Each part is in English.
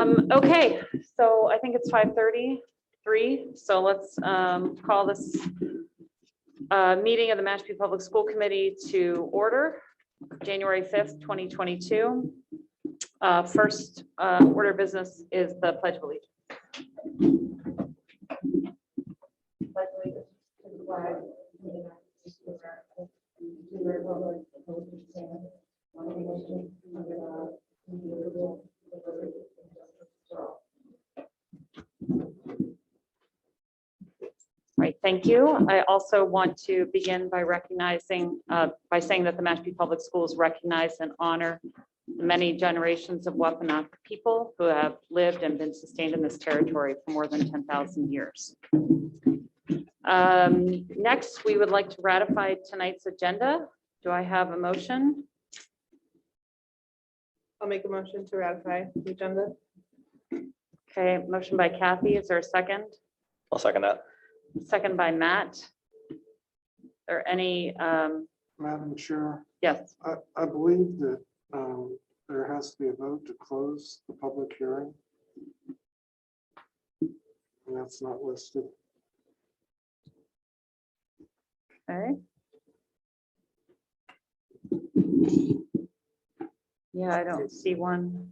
Okay, so I think it's 5:33. So let's call this meeting of the Mashpee Public School Committee to order, January 5th, 2022. First order of business is the Pledge of Allegiance. Pledge allegiance to the flag of the United States of America, to the republic for which it stands, one nation under God, indivisible, with liberty and justice for all. Right, thank you. I also want to begin by recognizing, by saying that the Mashpee Public Schools recognize and honor the many generations of Wampanoag people who have lived and been sustained in this territory for more than 10,000 years. Next, we would like to ratify tonight's agenda. Do I have a motion? I'll make a motion to ratify the agenda. Okay, motion by Kathy. Is there a second? I'll second that. Second by Matt. Are any, Madam Chair, yes, I believe that there has to be a vote to close the public hearing. And that's not listed. okay. Yeah, I don't see one.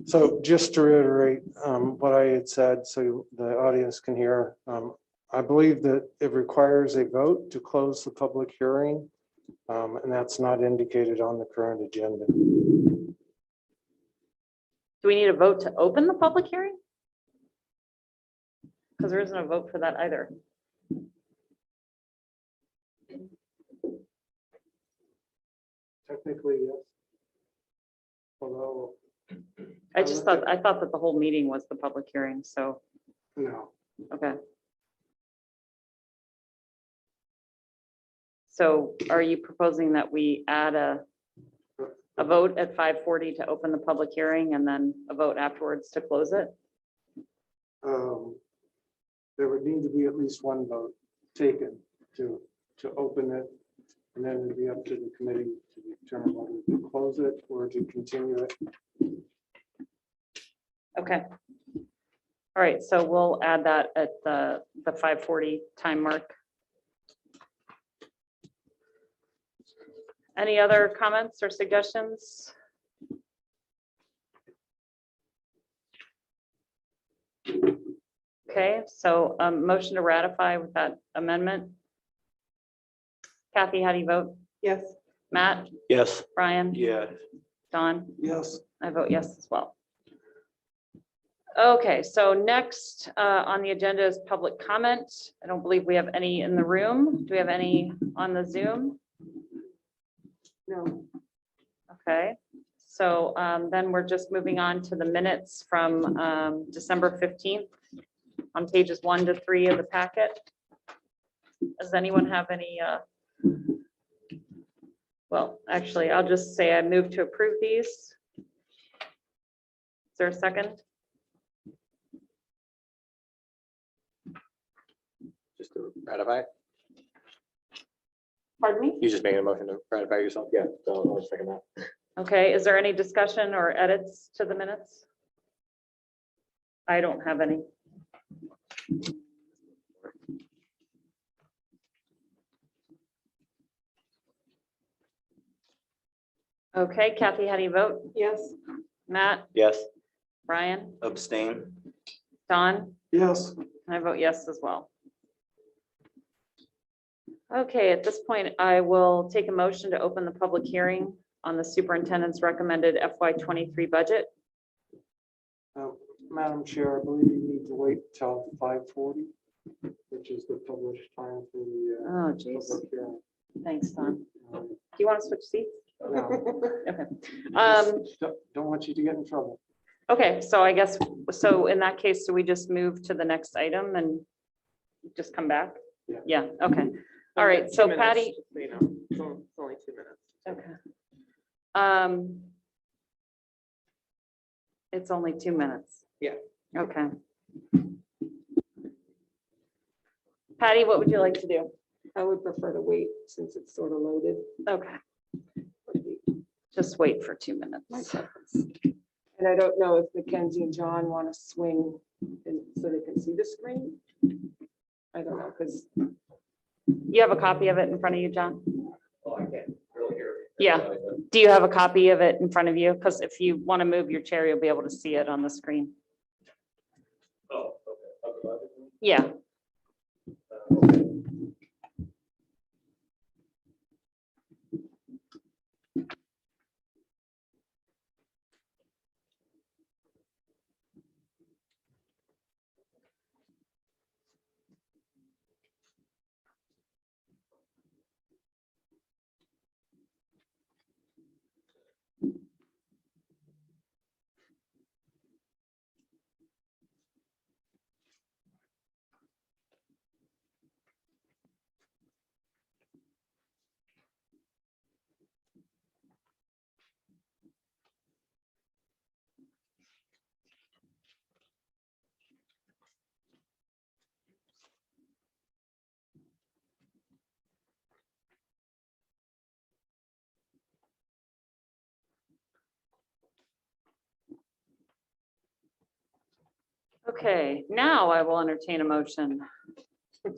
So just to reiterate what I had said, so the audience can hear, I believe that it requires a vote to close the public hearing, and that's not indicated on the current agenda. Do we need a vote to open the public hearing? Because there isn't a vote for that either. Technically, yes. Although, I thought that the whole meeting was the public hearing, so, no, okay. So are you proposing that we add a vote at 5:40 to open the public hearing and then a vote afterwards to close it? there would need to be at least one vote taken to open it, and then it'd be up to the committee to determine whether to close it or to continue it. Okay. All right, so we'll add that at the 5:40 time mark. Any other comments or suggestions? Okay, so motion to ratify with that amendment. Kathy, how do you vote? Yes. Matt, Yes. Brian, Yeah. Don? Yes, I vote yes as well. Okay, so next on the agenda is public comment. I don't believe we have any in the room. Do we have any on the Zoom? No. Okay, so then we're just moving on to the minutes from December 15th on pages 1 to 3 of the packet. Does anyone have any? Well, actually, I'll just say I move to approve these. Is there a second? Just to ratify. Pardon me? You just making a motion to ratify yourself? Yeah. So I'll second that. Okay, is there any discussion or edits to the minutes? I don't have any. Okay, Kathy, how do you vote? Yes. Matt, Yes. Brian, Abstain. Don? yes, And I vote yes as well. Okay, at this point, I will take a motion to open the public hearing on the superintendent's recommended FY23 budget. Madam Chair, I believe you need to wait till 5:40, which is the published time for the Oh, geez. public hearing. Thanks, Don. Um, Do you want to switch seats? no, Okay. don't want you to get in trouble. Okay, so I guess, so in that case, do we just move to the next item and just come back? Yeah. Yeah, okay. All right, so 2 minutes, Patty, just so you know, it's only 2 minutes. okay. It's only 2 minutes. Yeah. Okay. Patty, what would you like to do? I would prefer to wait since it's sort of loaded. Okay, just wait for 2 minutes. My preference. And I don't know if Mackenzie and John want to swing so they can see the screen. I don't know, because You have a copy of it in front of you, John? Oh, I can't really hear. Yeah. Do you have a copy of it in front of you? Because if you want to move your chair, you'll be able to see it on the screen. Oh, okay. Yeah. Okay, now I will entertain a motion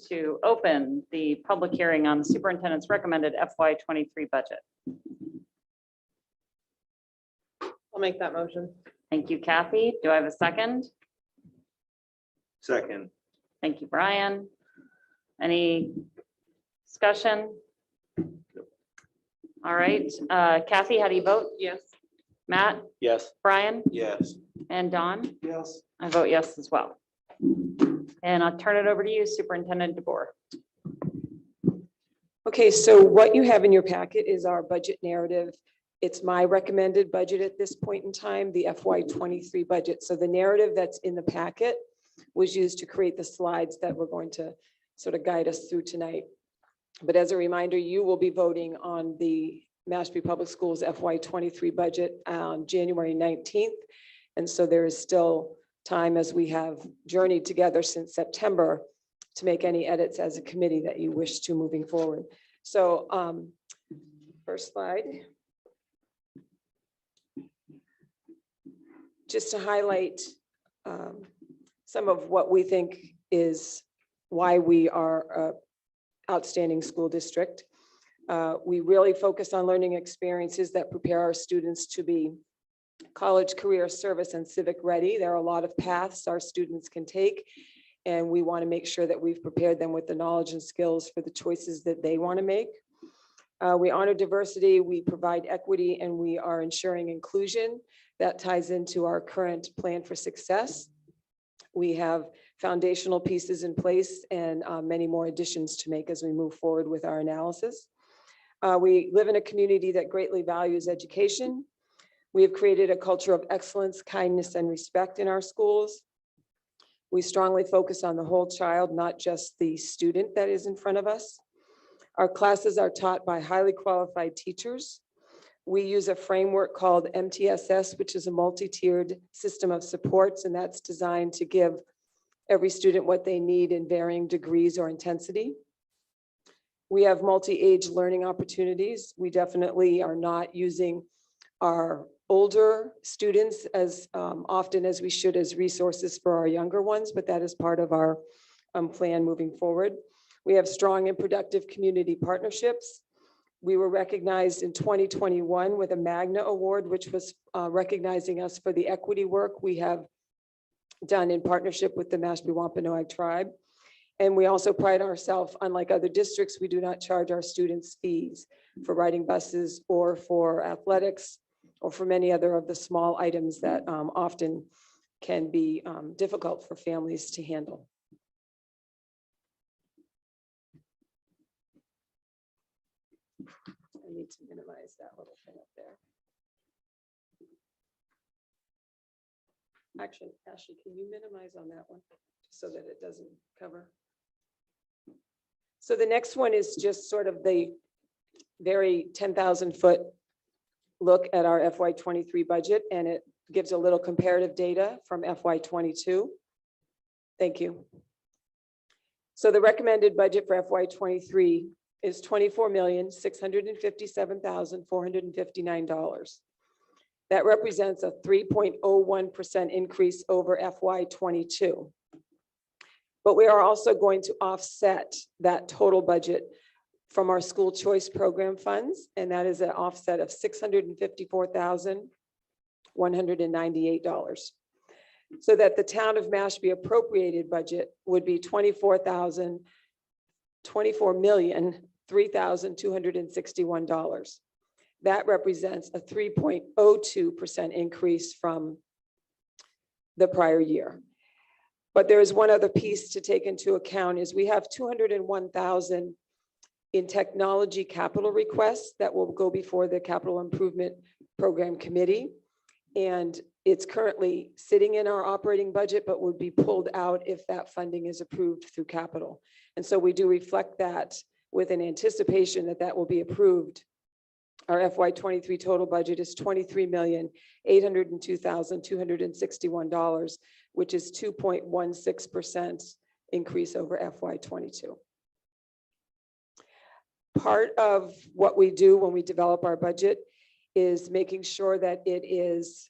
to open the public hearing on the superintendent's recommended FY23 budget. I'll make that motion. Thank you, Kathy. Do I have a second? Second. Thank you, Brian. Any discussion? All right, Kathy, how do you vote? Yes. Matt, Yes. Brian, Yes. and Dawn? Yes. I vote yes as well. And I'll turn it over to you, Superintendent DeBoer. Okay, so what you have in your packet is our budget narrative. It's my recommended budget at this point in time, the FY23 budget. So the narrative that's in the packet was used to create the slides that we're going to sort of guide us through tonight. But as a reminder, you will be voting on the Mashpee Public Schools FY23 budget on January 19th. And so there is still time, as we have journeyed together since September, to make any edits as a committee that you wish to moving forward. So first slide. Just to highlight some of what we think is why we are an outstanding school district. We really focus on learning experiences that prepare our students to be college, career, service, and civic ready. There are a lot of paths our students can take, and we want to make sure that we've prepared them with the knowledge and skills for the choices that they want to make. We honor diversity, we provide equity, and we are ensuring inclusion. That ties into our current plan for success. We have foundational pieces in place and many more additions to make as we move forward with our analysis. We live in a community that greatly values education. We have created a culture of excellence, kindness, and respect in our schools. We strongly focus on the whole child, not just the student that is in front of us. Our classes are taught by highly qualified teachers. We use a framework called MTSS, which is a multi-tiered system of supports, and that's designed to give every student what they need in varying degrees or intensity. We have multi-age learning opportunities. We definitely are not using our older students as often as we should as resources for our younger ones, but that is part of our plan moving forward. We have strong and productive community partnerships. We were recognized in 2021 with a Magna Award, which was recognizing us for the equity work we have done in partnership with the Mashpee Wampanoag tribe. And we also pride ourselves, unlike other districts, we do not charge our students fees for riding buses or for athletics or for many other of the small items that often can be difficult for families to handle. I need to minimize that little thing up there. Actually, Ashley, can you minimize on that one so that it doesn't cover? So the next one is just sort of the very 10,000-foot look at our FY23 budget, and it gives a little comparative data from FY22. Thank you. So the recommended budget for FY23 is $24,657,459. That represents a 3.01% increase over FY22. But we are also going to offset that total budget from our school choice program funds, and that is an offset of $654,198. So that the town of Mashpee appropriated budget would be $24,003,261. That represents a 3.02% increase from the prior year. But there is one other piece to take into account is we have 201,000 in technology capital requests that will go before the Capital Improvement Program Committee. And it's currently sitting in our operating budget, but would be pulled out if that funding is approved through capital. And so we do reflect that with an anticipation that that will be approved. Our FY23 total budget is $23,802,261, which is 2.16% increase over FY22. Part of what we do when we develop our budget is making sure that it is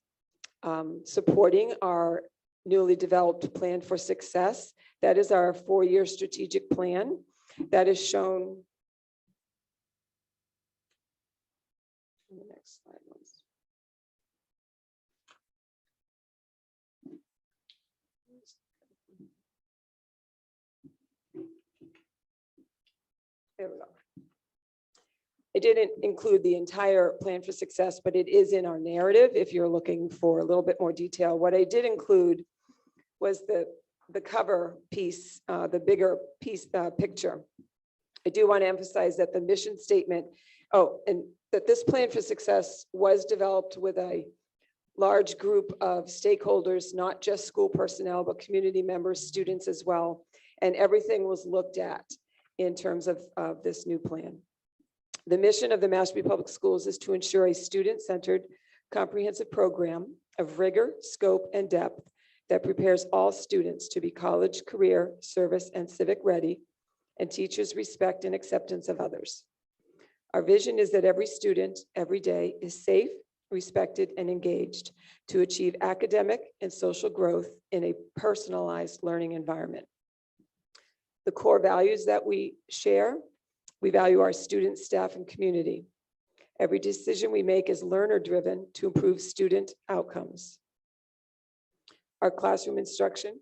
supporting our newly developed plan for success. That is our 4-year strategic plan that is shown. The next slide. There we go. I didn't include the entire plan for success, but it is in our narrative if you're looking for a little bit more detail. What I did include was the cover piece, the bigger piece picture. I do want to emphasize that the mission statement, and that this plan for success was developed with a large group of stakeholders, not just school personnel, but community members, students as well. And everything was looked at in terms of this new plan. The mission of the Mashpee Public Schools is to ensure a student-centered comprehensive program of rigor, scope, and depth that prepares all students to be college, career, service, and civic ready, and teaches respect and acceptance of others. Our vision is that every student, every day, is safe, respected, and engaged to achieve academic and social growth in a personalized learning environment. The core values that we share: we value our students, staff, and community. Every decision we make is learner-driven to improve student outcomes. Our classroom instruction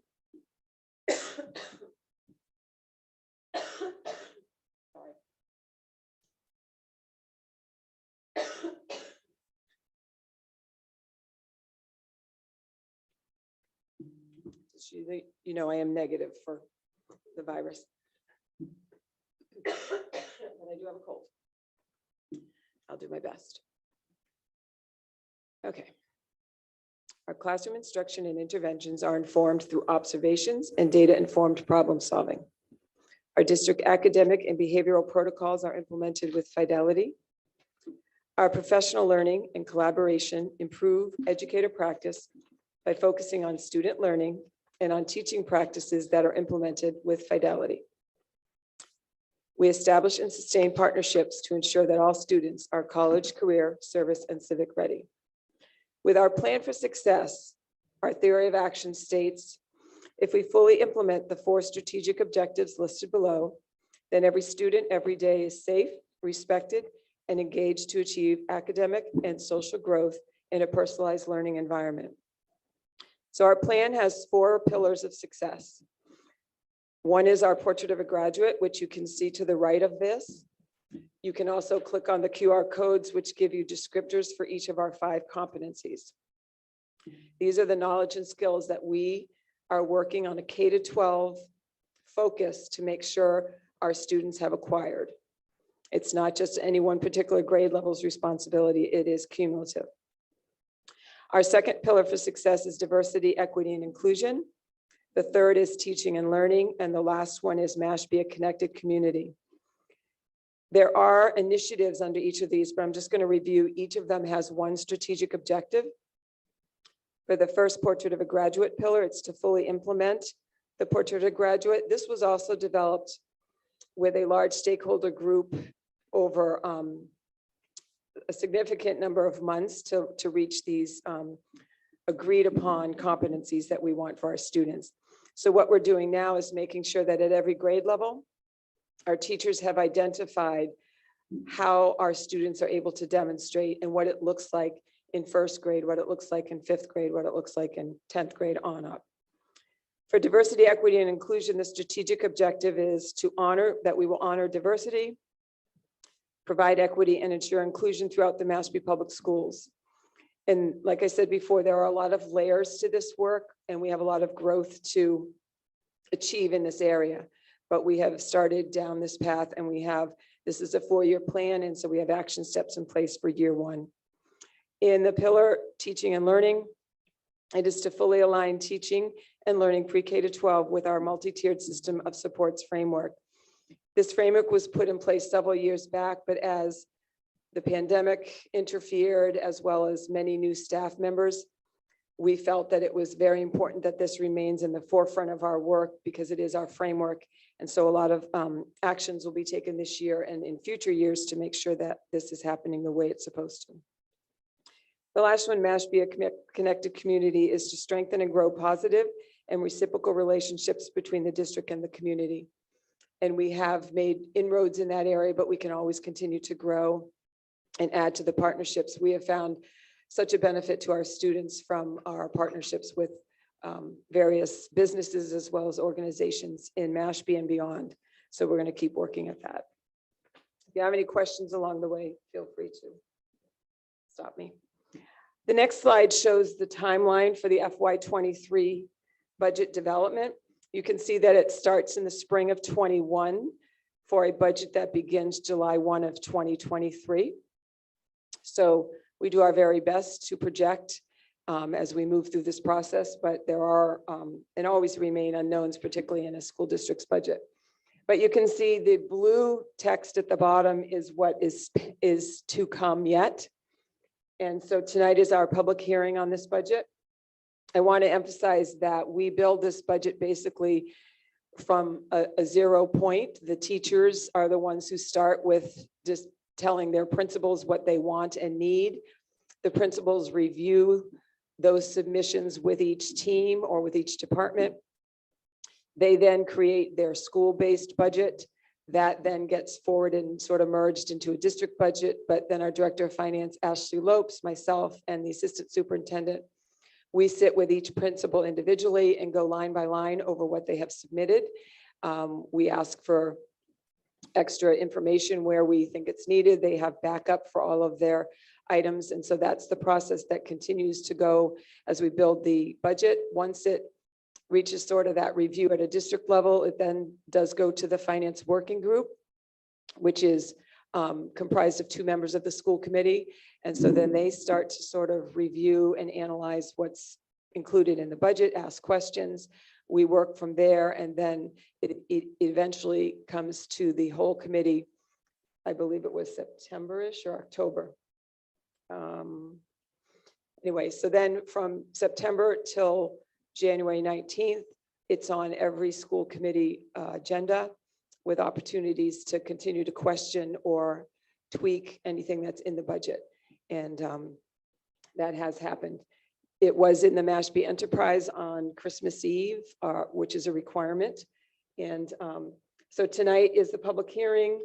you know, I am negative for the virus. But I do have a cold. I'll do my best. Okay. Our classroom instruction and interventions are informed through observations and data-informed problem solving. Our district academic and behavioral protocols are implemented with fidelity. Our professional learning and collaboration improve educator practice by focusing on student learning and on teaching practices that are implemented with fidelity. We establish and sustain partnerships to ensure that all students are college, career, service, and civic ready. With our plan for success, our theory of action states, if we fully implement the 4 strategic objectives listed below, then every student every day is safe, respected, and engaged to achieve academic and social growth in a personalized learning environment. So our plan has 4 pillars of success. One is our portrait of a graduate, which you can see to the right of this. You can also click on the QR codes, which give you descriptors for each of our 5 competencies. These are the knowledge and skills that we are working on a K-12 focus to make sure our students have acquired. It's not just any one particular grade level's responsibility, it is cumulative. Our second pillar for success is diversity, equity, and inclusion. The third is teaching and learning, and the last one is Mashpee, a connected community. There are initiatives under each of these, but I'm just going to review. Each of them has 1 strategic objective. For the first portrait of a graduate pillar, it's to fully implement the portrait of a graduate. This was also developed with a large stakeholder group over a significant number of months to reach these agreed upon competencies that we want for our students. So what we're doing now is making sure that at every grade level, our teachers have identified how our students are able to demonstrate and what it looks like in first grade, what it looks like in fifth grade, what it looks like in 10th grade on up. For diversity, equity, and inclusion, the strategic objective is to we will honor diversity, provide equity, and ensure inclusion throughout the Mashpee Public Schools. And like I said before, there are a lot of layers to this work, and we have a lot of growth to achieve in this area. But we have started down this path, and this is a 4-year plan, and so we have action steps in place for year 1. In the pillar teaching and learning, it is to fully align teaching and learning pre-K to 12 with our multi-tiered system of supports framework. This framework was put in place several years back, but as the pandemic interfered, as well as many new staff members, we felt that it was very important that this remains in the forefront of our work because it is our framework. And so a lot of actions will be taken this year and in future years to make sure that this is happening the way it's supposed to. The last one, Mashpee, a connected community, is to strengthen and grow positive and reciprocal relationships between the district and the community. And we have made inroads in that area, but we can always continue to grow and add to the partnerships. We have found such a benefit to our students from our partnerships with various businesses as well as organizations in Mashpee and beyond. So we're going to keep working at that. If you have any questions along the way, feel free to stop me. The next slide shows the timeline for the FY23 budget development. You can see that it starts in the spring of 21 for a budget that begins July 1 of 2023. So we do our very best to project as we move through this process, but there are and always remain unknowns, particularly in a school district's budget. But you can see the blue text at the bottom is what is to come yet. And so tonight is our public hearing on this budget. I want to emphasize that we build this budget basically from a 0 point. The teachers are the ones who start with just telling their principals what they want and need. The principals review those submissions with each team or with each department. They then create their school-based budget that then gets forwarded and sort of merged into a district budget. But then our Director of Finance, Ashley Lopes, myself, and the Assistant Superintendent, we sit with each principal individually and go line by line over what they have submitted. We ask for extra information where we think it's needed. They have backup for all of their items. And so that's the process that continues to go as we build the budget. Once it reaches sort of that review at a district level, it then does go to the finance working group, which is comprised of 2 members of the school committee. And so then they start to sort of review and analyze what's included in the budget, ask questions. We work from there, and then it eventually comes to the whole committee. I believe it was September-ish or October. Anyway, so then from September till January 19th, it's on every school committee agenda with opportunities to continue to question or tweak anything that's in the budget. And that has happened. It was in the Mashpee Enterprise on Christmas Eve, which is a requirement. And so tonight is the public hearing.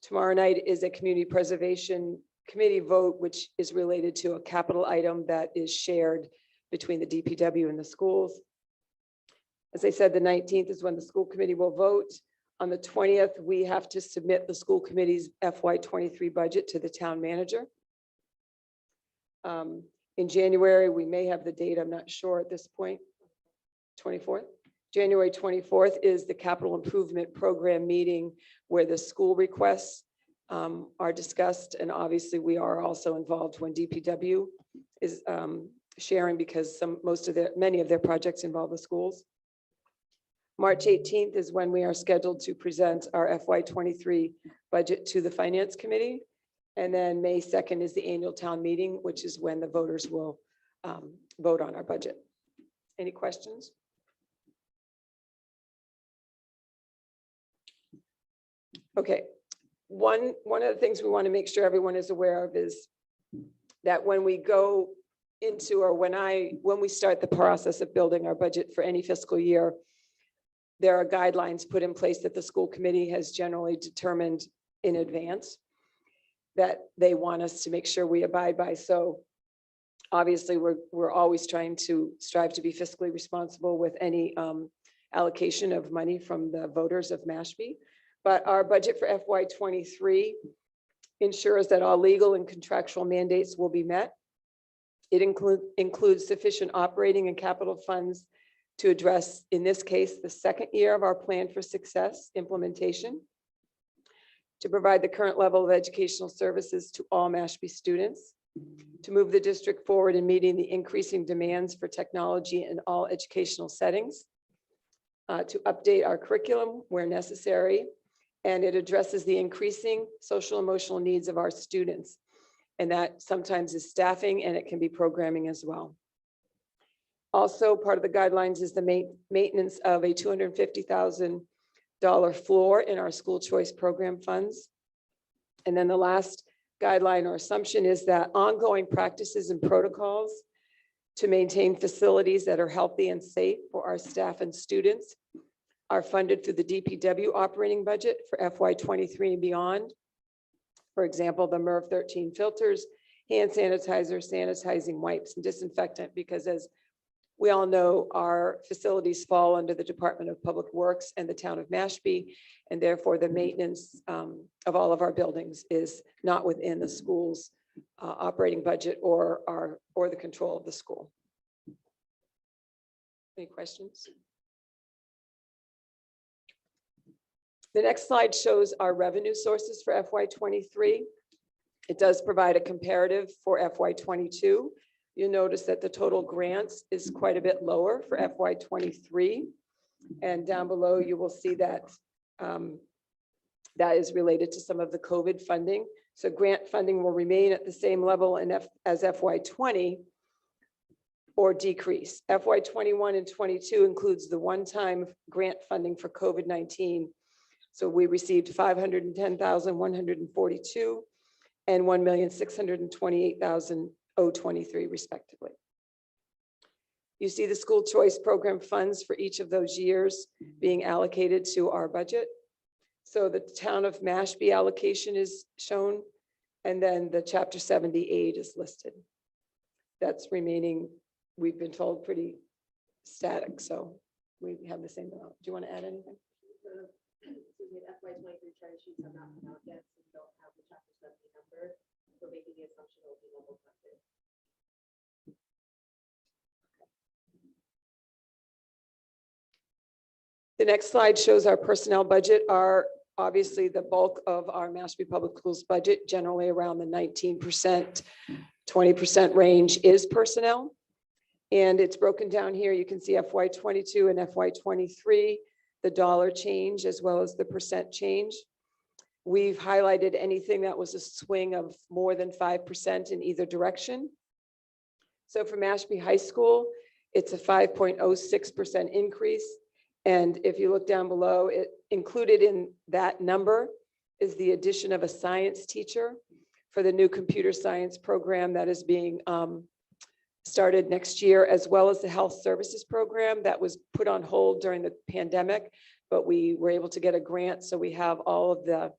Tomorrow night is a community preservation committee vote, which is related to a capital item that is shared between the DPW and the schools. As I said, the 19th is when the school committee will vote. On the 20th, we have to submit the school committee's FY23 budget to the town manager. In January, we may have the date, I'm not sure at this point. 24th. January 24th is the capital improvement program meeting where the school requests are discussed. And obviously we are also involved when DPW is sharing, because many of their projects involve the schools. March 18th is when we are scheduled to present our FY23 budget to the finance committee. And then May 2nd is the annual town meeting, which is when the voters will vote on our budget. Any questions? Okay, one of the things we want to make sure everyone is aware of is that when we go into, or when we start the process of building our budget for any fiscal year, there are guidelines put in place that the school committee has generally determined in advance that they want us to make sure we abide by. So obviously, we're always trying to strive to be fiscally responsible with any allocation of money from the voters of Mashpee. But our budget for FY23 ensures that all legal and contractual mandates will be met. It includes sufficient operating and capital funds to address, in this case, the second year of our plan for success implementation, to provide the current level of educational services to all Mashpee students, to move the district forward in meeting the increasing demands for technology in all educational settings, to update our curriculum where necessary, and it addresses the increasing social emotional needs of our students. And that sometimes is staffing, and it can be programming as well. Also, part of the guidelines is the maintenance of a $250,000 floor in our school choice program funds. And then the last guideline or assumption is that ongoing practices and protocols to maintain facilities that are healthy and safe for our staff and students are funded through the DPW operating budget for FY23 and beyond. For example, the MERV 13 filters, hand sanitizer, sanitizing wipes, and disinfectant, because as we all know, our facilities fall under the Department of Public Works and the town of Mashpee, and therefore the maintenance of all of our buildings is not within the school's operating budget or the control of the school. Any questions? The next slide shows our revenue sources for FY23. It does provide a comparative for FY22. You'll notice that the total grants is quite a bit lower for FY23. And down below, you will see that that is related to some of the COVID funding. So grant funding will remain at the same level as FY20 or decrease. FY21 and 22 includes the one-time grant funding for COVID-19. So we received $510,142 and $1,628,023 respectively. You see the school choice program funds for each of those years being allocated to our budget. So the town of Mashpee allocation is shown, and then the Chapter 78 is listed. That's remaining, we've been told, pretty static, so we have the same amount. Do you want to add anything? FY23 charge sheets have not come out yet, so we don't have the Chapter 70 number. We're making the assumption it will be level funded. The next slide shows our personnel budget. Obviously the bulk of our Mashpee Public Schools budget, generally around the 19%, 20% range, is personnel. And it's broken down here. You can see FY22 and FY23, the dollar change as well as the percent change. We've highlighted anything that was a swing of more than 5% in either direction. So for Mashpee High School, it's a 5.06% increase. And if you look down below, it included in that number is the addition of a science teacher for the new computer science program that is being started next year, as well as the health services program that was put on hold during the pandemic, but we were able to get a grant. So we have all of the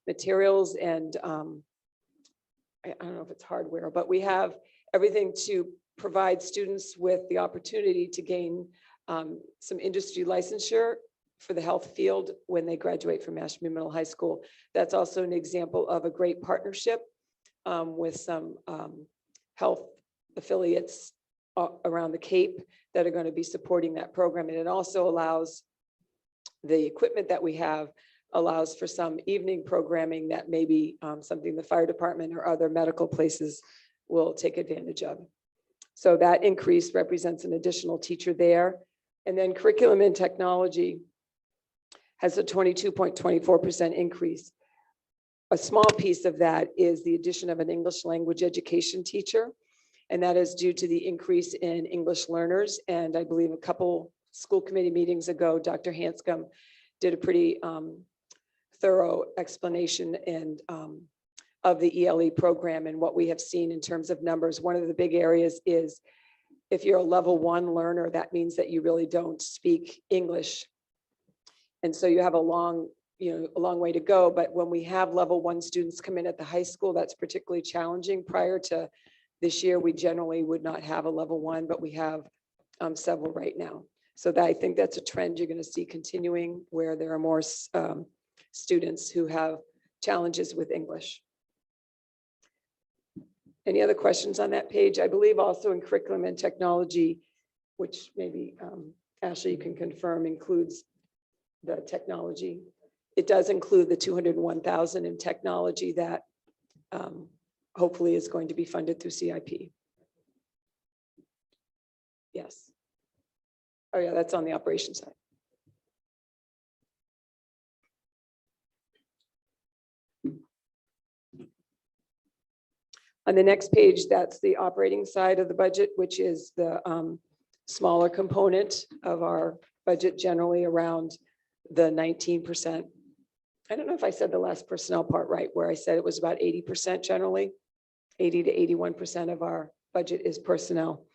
materials and I don't know if it's hardware, but we have everything to provide students with the opportunity to gain some industry licensure for the health field when they graduate from Mashpee Middle High School. That's also an example of a great partnership with some health affiliates around the Cape that are going to be supporting that program. And it also allows the equipment that we have allows for some evening programming that may be something the fire department or other medical places will take advantage of. So that increase represents an additional teacher there. And then curriculum and technology has a 22.24% increase. A small piece of that is the addition of an English language education teacher. And that is due to the increase in English learners. And I believe a couple school committee meetings ago, Dr. Hanscom did a pretty thorough explanation and of the ELE program and what we have seen in terms of numbers. One of the big areas is if you're a level 1 learner, that means that you really don't speak English. And so you have a long way to go. But when we have level 1 students come in at the high school, that's particularly challenging. Prior to this year, we generally would not have a level 1, but we have several right now. So I think that's a trend you're going to see continuing, where there are more students who have challenges with English. Any other questions on that page? I believe also in curriculum and technology, which maybe Ashley, you can confirm, includes the technology. It does include the 201,000 in technology that hopefully is going to be funded through CIP. Yes. Oh yeah, that's on the operations side. On the next page, that's the operating side of the budget, which is the smaller component of our budget, generally around the 19%. I don't know if I said the last personnel part right, where I said it was about 80% generally. 80 to 81% of our budget is personnel,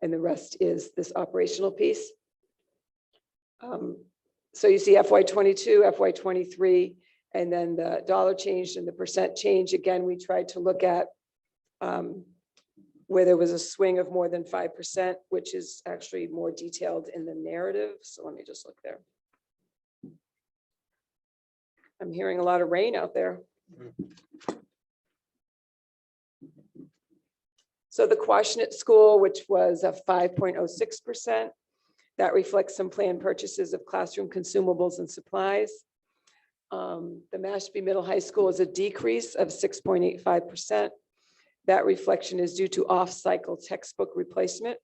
and the rest is this operational piece. So you see FY22, FY23, and then the dollar change and the percent change. Again, we tried to look at where there was a swing of more than 5%, which is actually more detailed in the narrative. So let me just look there. I'm hearing a lot of rain out there. So the Quashnet School, which was a 5.06%, that reflects some planned purchases of classroom consumables and supplies. The Mashpee Middle High School is a decrease of 6.85%. That reflection is due to off-cycle textbook replacement.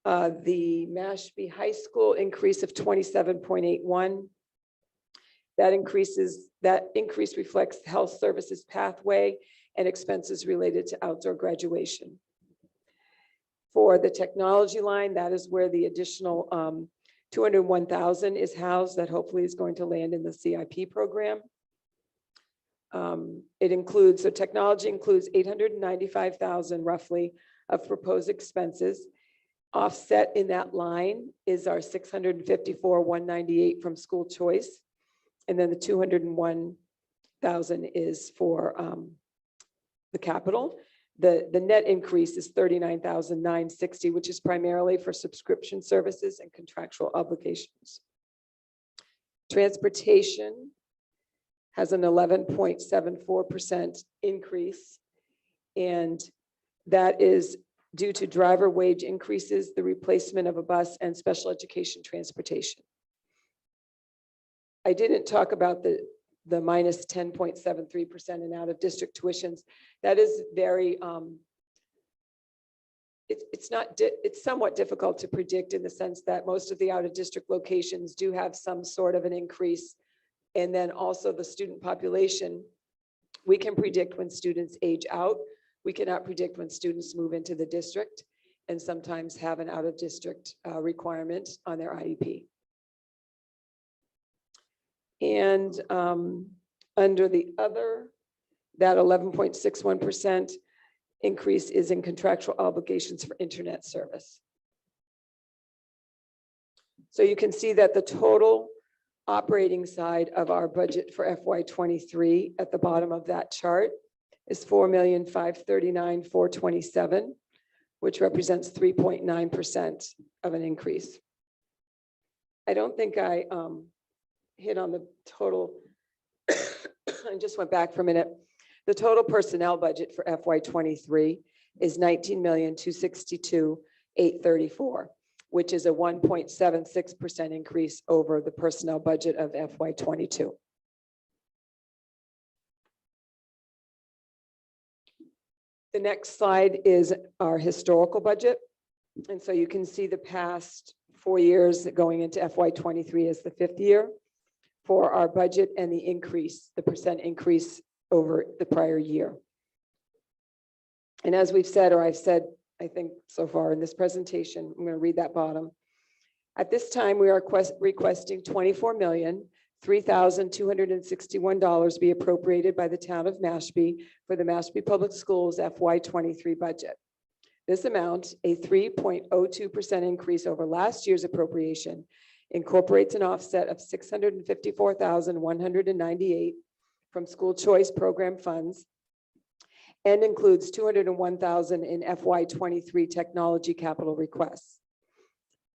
The Mashpee High School increase of 27.81. That increase reflects the health services pathway and expenses related to outdoor graduation. For the technology line, that is where the additional 201,000 is housed, that hopefully is going to land in the CIP program. It includes, so technology includes 895,000 roughly of proposed expenses. Offset in that line is our 654,198 from school choice. And then the 201,000 is for the capital. The net increase is 39,960, which is primarily for subscription services and contractual obligations. Transportation has an 11.74% increase, and that is due to driver wage increases, the replacement of a bus, and special education transportation. I didn't talk about the minus 10.73% in out-of-district tuitions. That is very, it's somewhat difficult to predict, in the sense that most of the out-of-district locations do have some sort of an increase. And then also the student population, we can predict when students age out. We cannot predict when students move into the district, and sometimes have an out-of-district requirement on their IEP. And under the other, that 11.61% increase is in contractual obligations for internet service. So you can see that the total operating side of our budget for FY23 at the bottom of that chart is 4,539,427, which represents 3.9% of an increase. I don't think I hit on the total. I just went back for a minute. The total personnel budget for FY23 is 19,262,834, which is a 1.76% increase over the personnel budget of FY22. The next slide is our historical budget. And so you can see the past 4 years going into FY23 as the 5th year for our budget, and the increase, the percent increase over the prior year. And as we've said, or I've said, I think so far in this presentation, I'm going to read that bottom. At this time, we are requesting $3,261 be appropriated by the town of Mashpee for the Mashpee Public Schools FY23 budget. This amount, a 3.02% increase over last year's appropriation, incorporates an offset of $654,198 from school choice program funds and includes $201,000 in FY23 technology capital requests.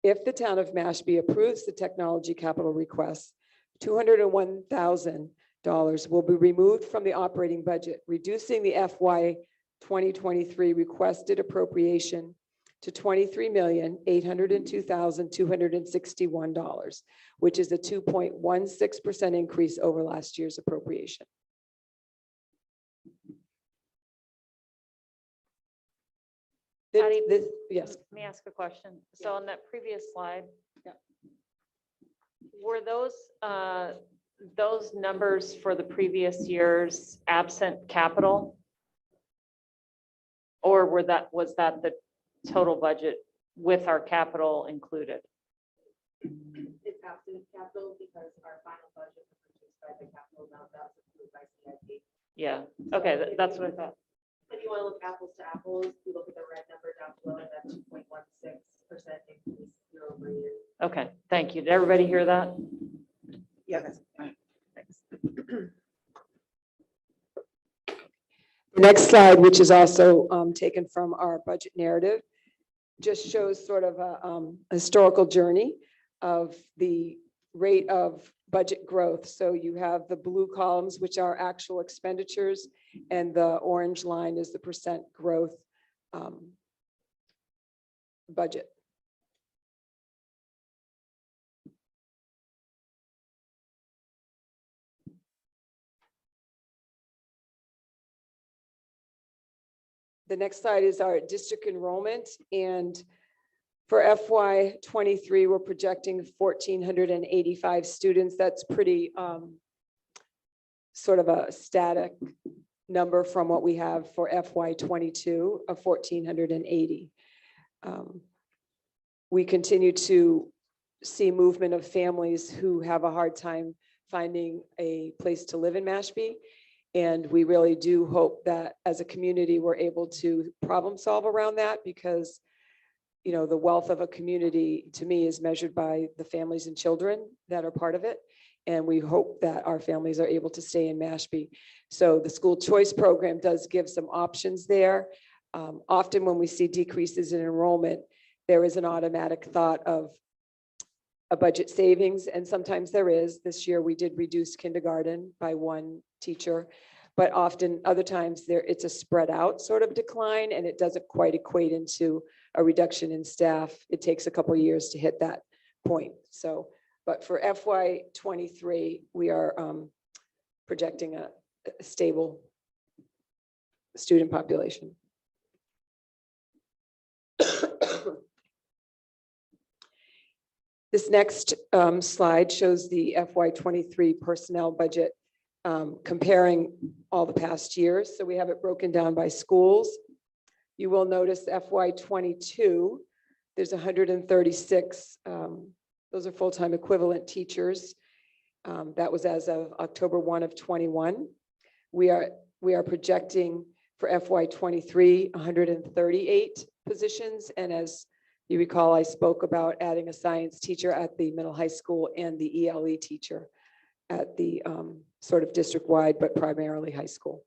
If the town of Mashpee approves the technology capital requests, $201,000 will be removed from the operating budget, reducing the FY2023 requested appropriation to $23,802,261, which is a 2.16% increase over last year's appropriation. Patty, Yes. Let me ask a question. So on that previous slide. Yeah. Were those numbers for the previous years absent capital? Or was that the total budget with our capital included? It's absent capital because our final budget was reduced by the capital amount that was approved by CIP. Yeah, okay, that's what I thought. If you want to look apples to apples, you look at the red number down below and that 2.16% increase year over year. Okay, thank you. Did everybody hear that? Yes. The next slide, which is also taken from our budget narrative, just shows sort of a historical journey of the rate of budget growth. So you have the blue columns, which are actual expenditures, and the orange line is the percent growth budget. The next slide is our district enrollment, and for FY23, we're projecting 1,485 students. That's pretty sort of a static number from what we have for FY22 of 1,480. We continue to see movement of families who have a hard time finding a place to live in Mashpee. And we really do hope that as a community, we're able to problem solve around that, because, you know, the wealth of a community to me is measured by the families and children that are part of it. And we hope that our families are able to stay in Mashpee. So the school choice program does give some options there. Often when we see decreases in enrollment, there is an automatic thought of a budget savings, and sometimes there is. This year we did reduce kindergarten by one teacher, but often other times it's a spread out sort of decline, and it doesn't quite equate into a reduction in staff. It takes a couple of years to hit that point. So, but for FY23, we are projecting a stable student population. This next slide shows the FY23 personnel budget, comparing all the past years. So we have it broken down by schools. You will notice FY22, there's 136, those are full-time equivalent teachers. That was as of October 1 of 21. We are projecting for FY23, 138 positions. And as you recall, I spoke about adding a science teacher at the middle high school and the ELE teacher at the sort of district-wide, but primarily high school.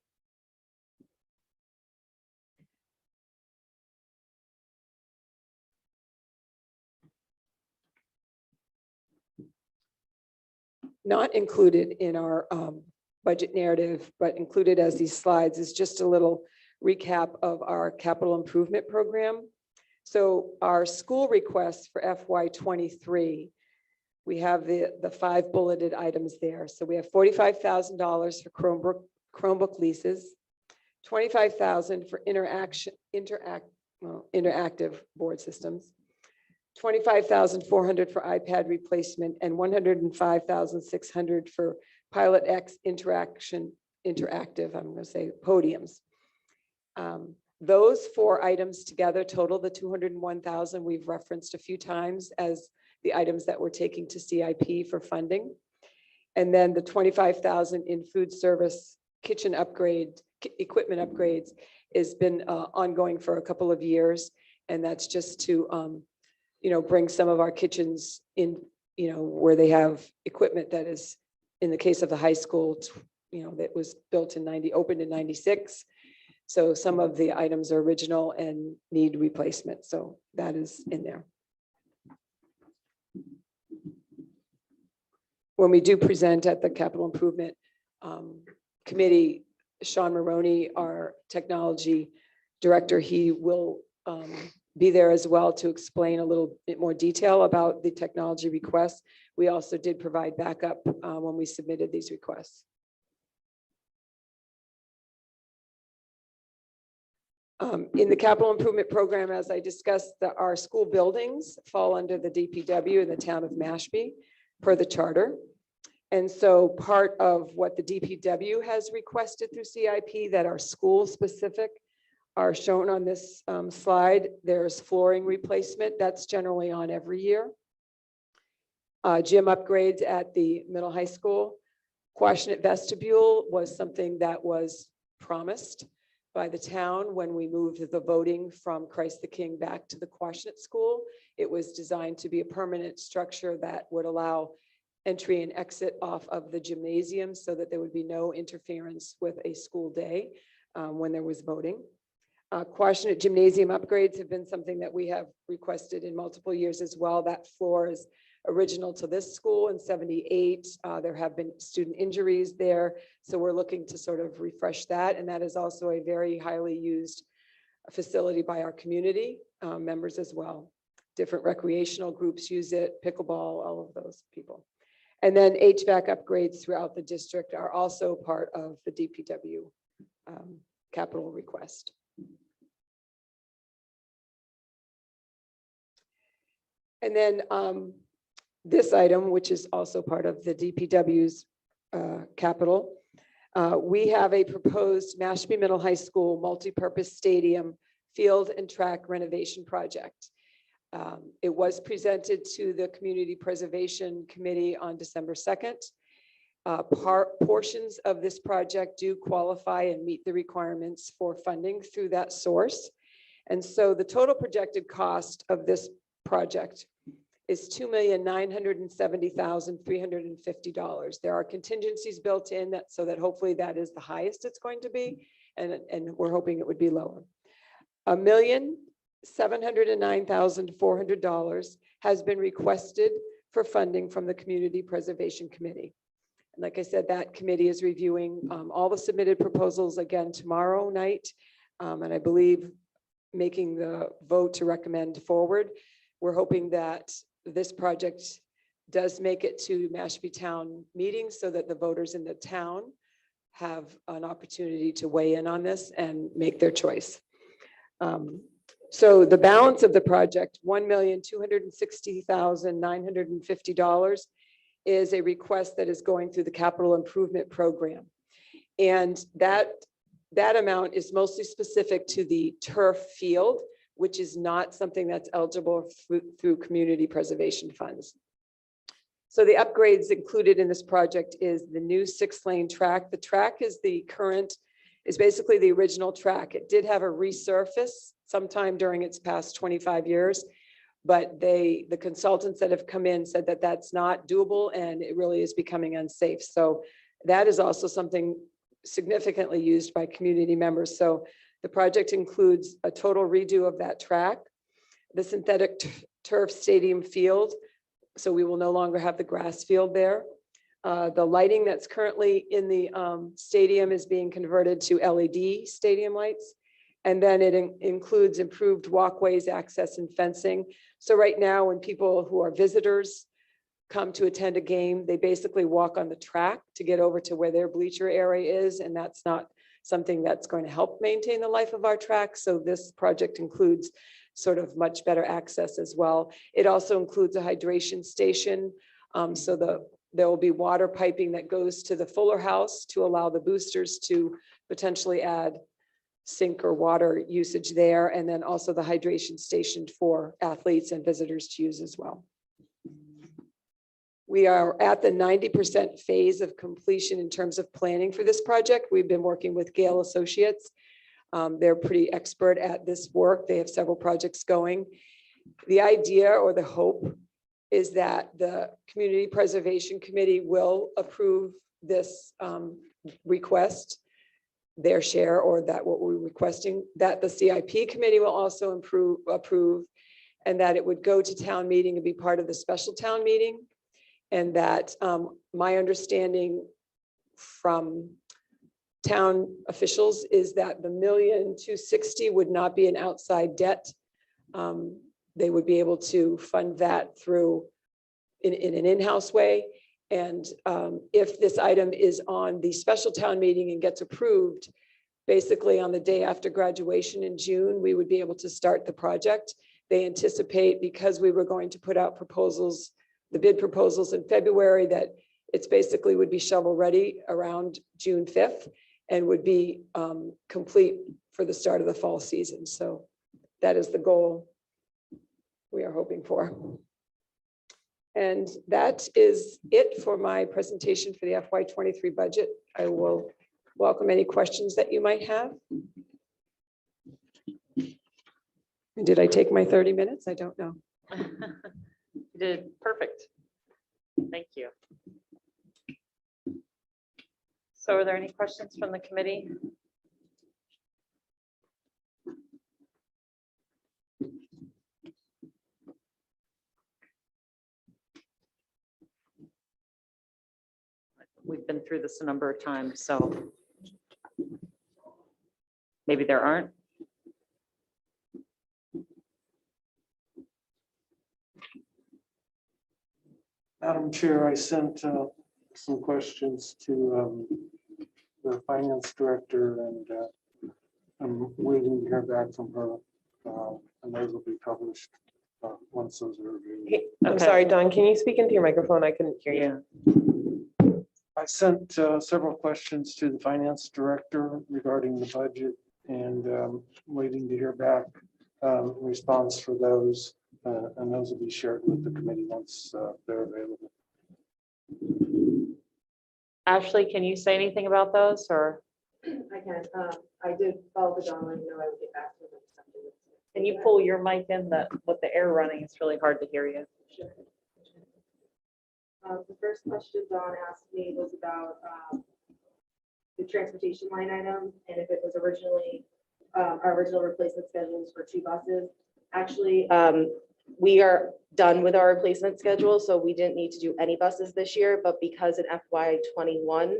Not included in our budget narrative, but included as these slides is just a little recap of our capital improvement program. So our school requests for FY23, we have the 5 bulleted items there. So we have $45,000 for Chromebook leases, $25,000 for interactive board systems, $25,400 for iPad replacement, and $105,600 for Pilot X interactive, I'm going to say podiums. Those 4 items together total the $201,000 we've referenced a few times as the items that we're taking to CIP for funding. And then the 25,000 in food service kitchen equipment upgrades has been ongoing for a couple of years. And that's just to, bring some of our kitchens in, where they have equipment that is, in the case of the high school, that was opened in 96. So some of the items are original and need replacement. So that is in there. When we do present at the capital improvement committee, Sean Maroney, our technology director, he will be there as well to explain a little bit more detail about the technology requests. We also did provide backup when we submitted these requests. In the capital improvement program, as I discussed, our school buildings fall under the DPW in the town of Mashpee per the charter. And so part of what the DPW has requested through CIP that are school specific are shown on this slide. There's flooring replacement. That's generally on every year. Gym upgrades at the middle high school. Quashnet vestibule was something that was promised by the town when we moved the voting from Christ the King back to the Quashnet school. It was designed to be a permanent structure that would allow entry and exit off of the gymnasium so that there would be no interference with a school day when there was voting. Quashnet gymnasium upgrades have been something that we have requested in multiple years as well. That floor is original to this school in 78. There have been student injuries there. So we're looking to sort of refresh that. And that is also a very highly used facility by our community members as well. Different recreational groups use it, pickleball, all of those people. And then HVAC upgrades throughout the district are also part of the DPW capital request. And then this item, which is also part of the DPW's capital, we have a proposed Mashpee Middle High School multipurpose stadium field and track renovation project. It was presented to the Community Preservation Committee on December 2nd. Portions of this project do qualify and meet the requirements for funding through that source. And so the total projected cost of this project is $2,970,350. There are contingencies built in that so that hopefully that is the highest it's going to be, and we're hoping it would be lower. $1,709,400 has been requested for funding from the Community Preservation Committee. And like I said, that committee is reviewing all the submitted proposals again tomorrow night, and I believe making the vote to recommend forward. We're hoping that this project does make it to Mashpee Town meetings so that the voters in the town have an opportunity to weigh in on this and make their choice. So the balance of the project, $1,260,950, is a request that is going through the capital improvement program. And that amount is mostly specific to the turf field, which is not something that's eligible through community preservation funds. So the upgrades included in this project is the new 6-lane track. The track is basically the original track. It did have a resurface sometime during its past 25 years, but the consultants that have come in said that that's not doable and it really is becoming unsafe. So that is also something significantly used by community members. So the project includes a total redo of that track, the synthetic turf stadium field, so we will no longer have the grass field there. The lighting that's currently in the stadium is being converted to LED stadium lights. And then it includes improved walkways, access, and fencing. So right now, when people who are visitors come to attend a game, they basically walk on the track to get over to where their bleacher area is, and that's not something that's going to help maintain the life of our track. So this project includes sort of much better access as well. It also includes a hydration station. There will be water piping that goes to the Fuller House to allow the boosters to potentially add sink or water usage there. And then also the hydration station for athletes and visitors to use as well. We are at the 90% phase of completion in terms of planning for this project. We've been working with Gale Associates. They're pretty expert at this work. They have several projects going. The idea or the hope is that the Community Preservation Committee will approve this request, their share, or that what we're requesting, that the CIP committee will also approve, and that it would go to town meeting and be part of the special town meeting. And that my understanding from town officials is that the $1,260,000 would not be an outside debt. They would be able to fund that through in an in-house way. And if this item is on the special town meeting and gets approved, basically on the day after graduation in June, we would be able to start the project. They anticipate, because we were going to put out proposals, the bid proposals in February, that it's basically would be shovel ready around June 5th and would be complete for the start of the fall season. So that is the goal we are hoping for. And that is it for my presentation for the FY23 budget. I will welcome any questions that you might have. Did I take my 30 minutes? I don't know. You did perfect. Thank you. So are there any questions from the committee? We've been through this a number of times, so maybe there aren't. Madam Chair, I sent some questions to the finance director, and I'm waiting to hear back from her. And those will be published once those are reviewed. Hey, I'm Okay. sorry, Don, can you speak into your microphone? I couldn't hear you. Yeah. I sent several questions to the finance director regarding the budget, and waiting to hear back response for those. And those will be shared with the committee once they're available. Ashley, can you say anything about those, or I can, I did follow the John, let you know I would get back to them. can you pull your mic in? That with the air running, it's really hard to hear you. Sure. The first question Don asked me was about the transportation line item, and if it was originally, our original replacement schedules for 2 buses. Actually, we are done with our replacement schedule, so we didn't need to do any buses this year, but because in FY21,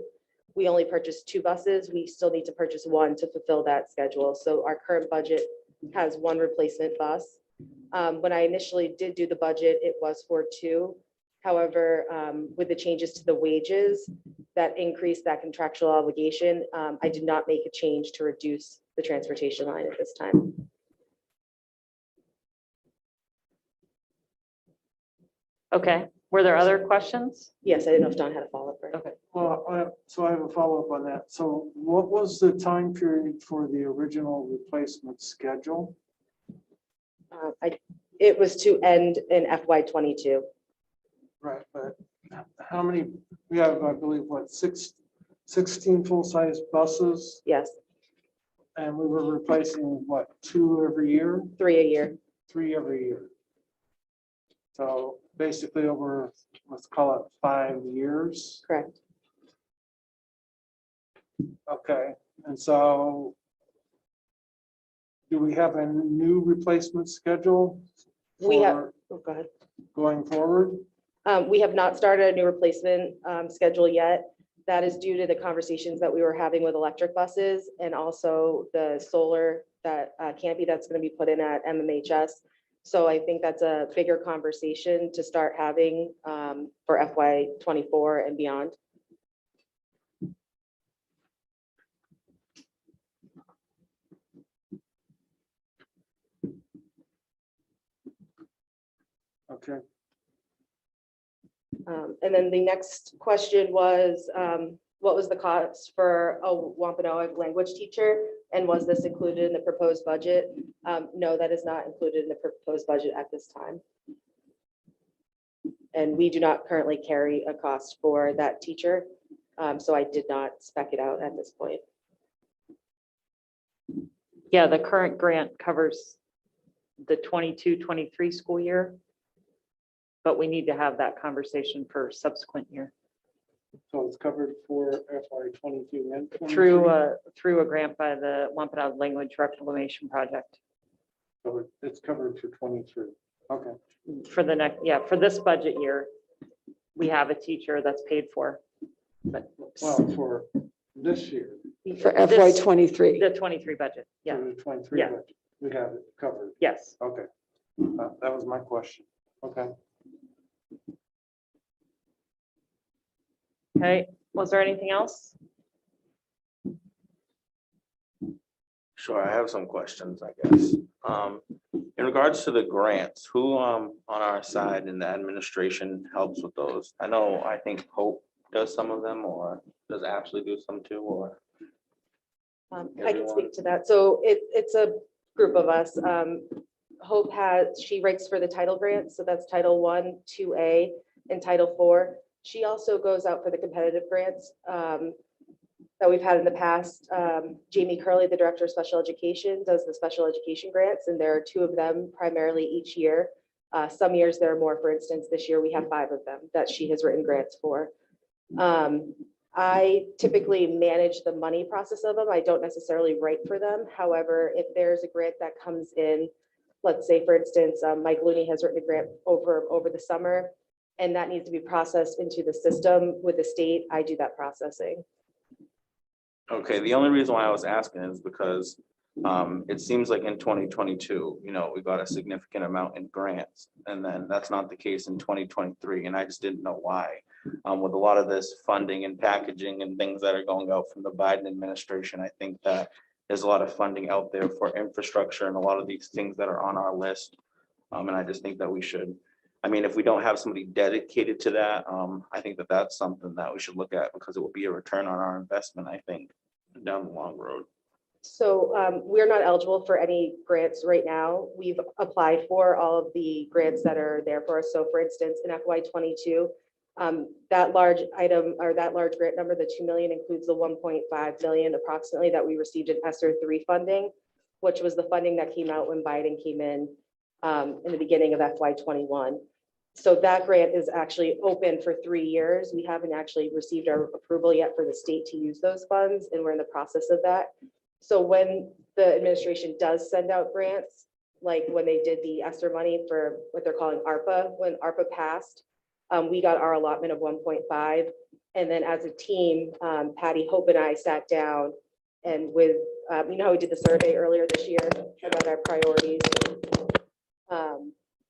we only purchased 2 buses, we still need to purchase 1 to fulfill that schedule. So our current budget has 1 replacement bus. When I initially did do the budget, it was for 2. However, with the changes to the wages that increased that contractual obligation, I did not make a change to reduce the transportation line at this time. Okay. Were there other questions? Yes, I didn't know if Don had a follow-up. Okay. Well, so I have a follow-up on that. So what was the time period for the original replacement schedule? It was to end in FY22. Right, but how many, we have, I believe, what, 16 full-size buses, Yes, and we were replacing, what, 2 every year? 3 a year. 3 every year. So basically over, let's call it 5 years. Correct. Okay, and so do we have a new replacement schedule? We have, for oh, go ahead. Going forward? We have not started a new replacement schedule yet. That is due to the conversations that we were having with electric buses and also the solar that canopy that's going to be put in at MMHS. So I think that's a bigger conversation to start having for FY24 and beyond. Okay. And then the next question was, what was the cost for a Wampanoag language teacher? And was this included in the proposed budget? No, that is not included in the proposed budget at this time. And we do not currently carry a cost for that teacher. So I did not spec it out at this point. Yeah, the current grant covers the 22-23 school year. But we need to have that conversation for subsequent year So it's covered for FY22 and 23? through a grant by the Wampanoag Language Reclamation Project. So it's covered for 23. Okay. For the next, yeah, for this budget year, we have a teacher that's paid for. But Well, for this year, For this- FY23. The 23 budget, yeah, for the 23 Yeah. budget, we have it covered. yes. Okay. That was my question. Okay. Okay, was there anything else? Sure, I have some questions, I guess. In regards to the grants, who on our side in the administration helps with those? I think Hope does some of them, or does Ashley do some too, or? I can Everyone. speak to that. So it's a group of us. Hope she ranks for the title grants. So that's Title I, 2A, and Title IV. She also goes out for the competitive grants that we've had in the past. Jamie Curley, the Director of Special Education, does the special education grants, and there are 2 of them primarily each year. Some years there are more. For instance, this year we have 5 of them that she has written grants for. I typically manage the money process of them. I don't necessarily write for them. However, if there's a grant that comes in, let's say, for instance, Mike Looney has written a grant over the summer, and that needs to be processed into the system with the state, I do that processing. Okay, the only reason why I was asking is because it seems like in 2022, we got a significant amount in grants, and then that's not the case in 2023, and I just didn't know why. With a lot of this funding and packaging and things that are going out from the Biden administration, I think that there's a lot of funding out there for infrastructure and a lot of these things that are on our list. And I just think that we should, if we don't have somebody dedicated to that, I think that that's something that we should look at, because it will be a return on our investment, I think, down the long road. So we're not eligible for any grants right now. We've applied for all of the grants that are there for us. So for instance, in FY22, that large item, or that large grant number, the 2 million, includes the 1.5 million approximately that we received in ESSER 3 funding, which was the funding that came out when Biden came in the beginning of FY21. So that grant is actually open for 3 years. We haven't actually received our approval yet for the state to use those funds, and we're in the process of that. So when the administration does send out grants, like when they did the ESSER money for what they're calling ARPA, when ARPA passed, we got our allotment of 1.5. And then as a team, Patty, Hope, and I sat down and with, how we did the survey earlier this year about our priorities.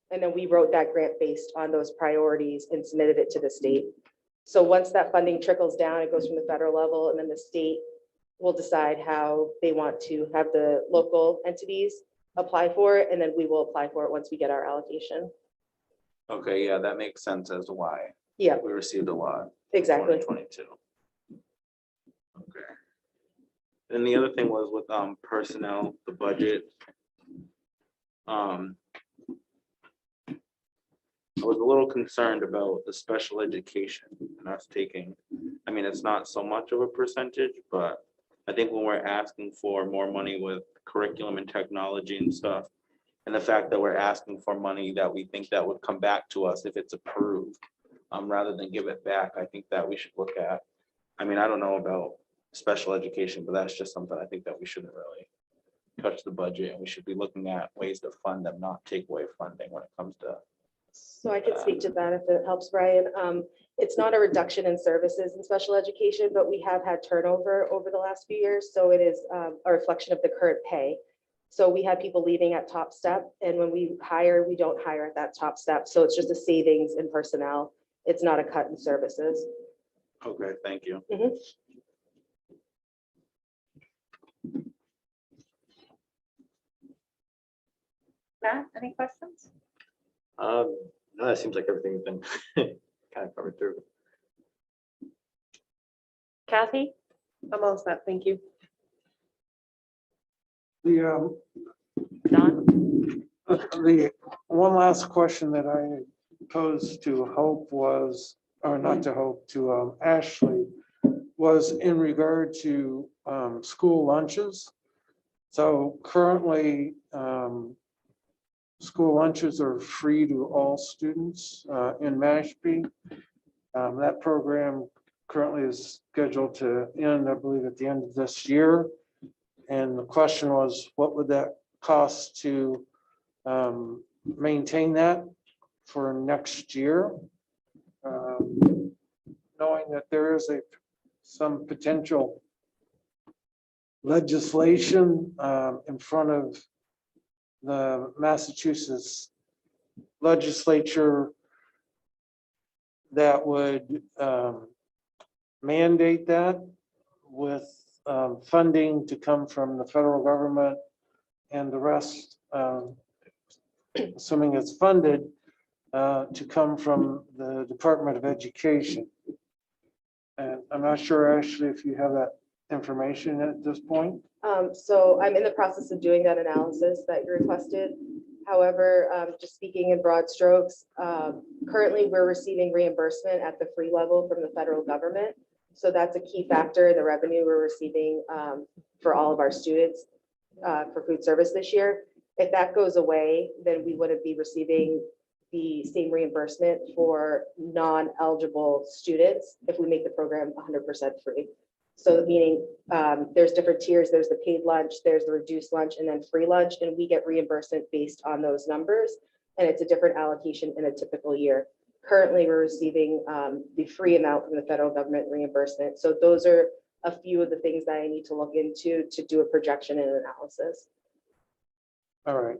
And then we wrote that grant based on those priorities and submitted it to the state. So once that funding trickles down, it goes from the federal level, and then the state will decide how they want to have the local entities apply for it, and then we will apply for it once we get our allocation. Okay, yeah, that makes sense as to why Yeah, we received a lot. exactly. 2022. Okay. And the other thing was with personnel, the budget. I was a little concerned about the special education and us taking, it's not so much of a percentage, but I think when we're asking for more money with curriculum and technology and stuff, and the fact that we're asking for money that we think that would come back to us if it's approved, rather than give it back, I think that we should look at. I don't know about special education, but that's just something I think that we shouldn't really touch the budget, and we should be looking at ways to fund them, not take away funding when it comes to. So I can speak to that if it helps, Brian. It's not a reduction in services in special education, but we have had turnover over the last few years. So it is a reflection of the current pay. So we had people leaving at top step, and when we hire, we don't hire at that top step. So it's just a savings in personnel. It's not a cut in services. Okay, thank you. Matt, any questions? No, it seems like everything's been kind of covered through. Kathy? I'm all set. Thank you. The Don? the one last question that I posed to Hope was, or not to Hope, to Ashley, was in regard to school lunches. So currently, school lunches are free to all students in Mashpee. That program currently is scheduled to end, I believe, at the end of this year. And the question was, what would that cost to maintain that for next year? Knowing that there is some potential legislation in front of the Massachusetts legislature that would mandate that with funding to come from the federal government and the rest, assuming it's funded, to come from the Department of Education. And I'm not sure, Ashley, if you have that information at this point. So I'm in the process of doing that analysis that you requested. However, just speaking in broad strokes, currently we're receiving reimbursement at the free level from the federal government. So that's a key factor in the revenue we're receiving for all of our students for food service this year. If that goes away, then we wouldn't be receiving the same reimbursement for non-eligible students if we make the program 100% free. So meaning there's different tiers, there's the paid lunch, there's the reduced lunch, and then free lunch, and we get reimbursement based on those numbers. And it's a different allocation in a typical year. Currently, we're receiving the free amount from the federal government reimbursement. So those are a few of the things that I need to look into to do a projection and analysis. All right.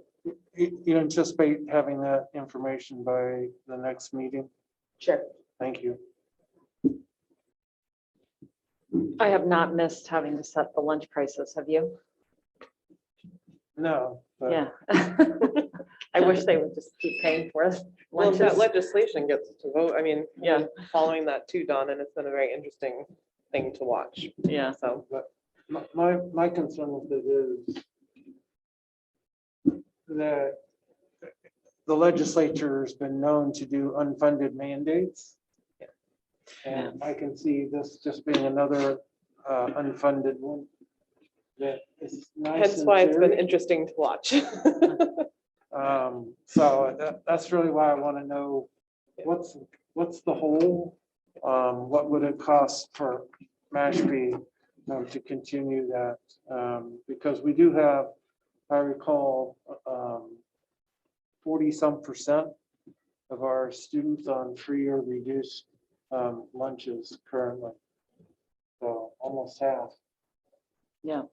You anticipate having that information by the next meeting? Sure. Thank you. I have not missed having to set the lunch prices, have you? No. but- Yeah. I wish they would just keep paying for us. Well, if lunches. that legislation gets to vote, I mean, Yeah. following that too, Don, and it's been a very interesting thing to watch. Yeah. So, My concern with it is that the legislature has been known to do unfunded mandates. And I can see this just being another unfunded one. That is nice hence in why it's been theory. interesting to watch. So that's really why I want to know what's the whole, what would it cost for Mashpee to continue that? Because we do have, I recall, 40-some% of our students on free or reduced lunches currently. So almost half. Yeah.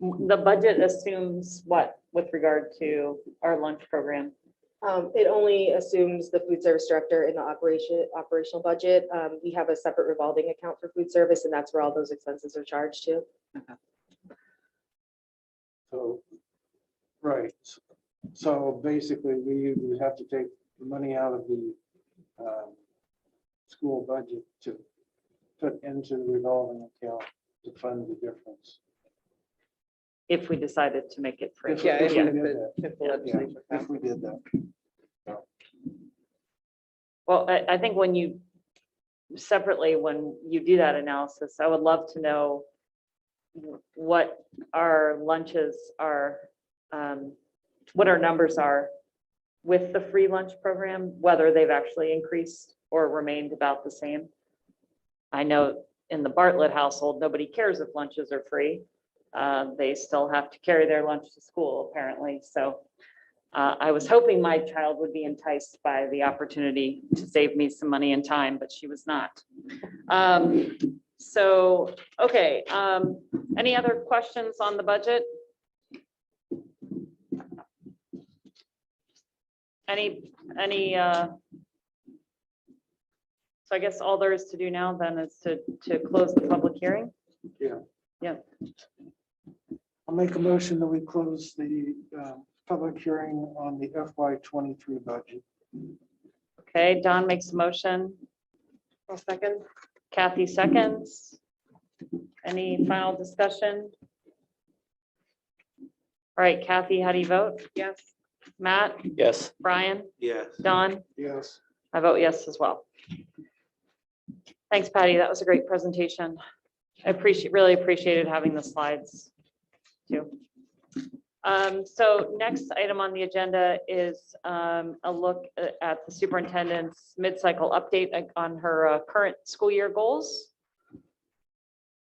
The budget assumes what with regard to our lunch program? It only assumes the food service director in the operational budget. We have a separate revolving account for food service, and that's where all those expenses are charged to. So, right. So basically, we would have to take the money out of the school budget to put into the revolving account to fund the difference. If we decided to make it free. Yeah, If we if did the that. if the Yeah, legislature if we did that. Well, I think when you separately, when you do that analysis, I would love to know what our lunches are, what our numbers are with the free lunch program, whether they've actually increased or remained about the same. I know in the Bartlett household, nobody cares if lunches are free. They still have to carry their lunch to school, apparently. So I was hoping my child would be enticed by the opportunity to save me some money and time, but she was not. So, okay, any other questions on the budget? So I guess all there is to do now then is to close the public hearing. Yeah. Yeah. I'll make a motion that we close the public hearing on the FY23 budget. Okay, Don makes a motion. I'll second. Kathy seconds. Any final discussion? All right, Kathy, how do you vote? Yes. Matt, Yes. Brian, Yes. Don, Yes. I vote yes as well. Thanks, Patty. That was a great presentation. I really appreciated having the slides too. So next item on the agenda is a look at the superintendent's mid-cycle update on her current school year goals.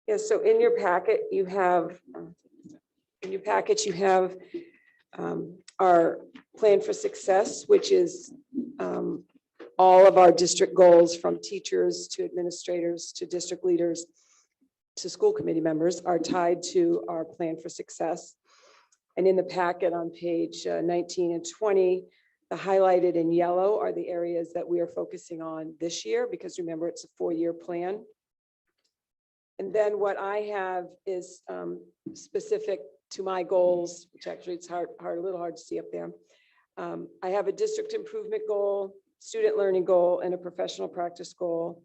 Yes, so in your packet, you have, our plan for success, which is all of our district goals, from teachers to administrators to district leaders to school committee members, are tied to our plan for success. And in the packet on page 19 and 20, the highlighted in yellow are the areas that we are focusing on this year, because remember, it's a 4-year plan. And then what I have is specific to my goals, which actually it's a little hard to see up there. I have a district improvement goal, student learning goal, and a professional practice goal.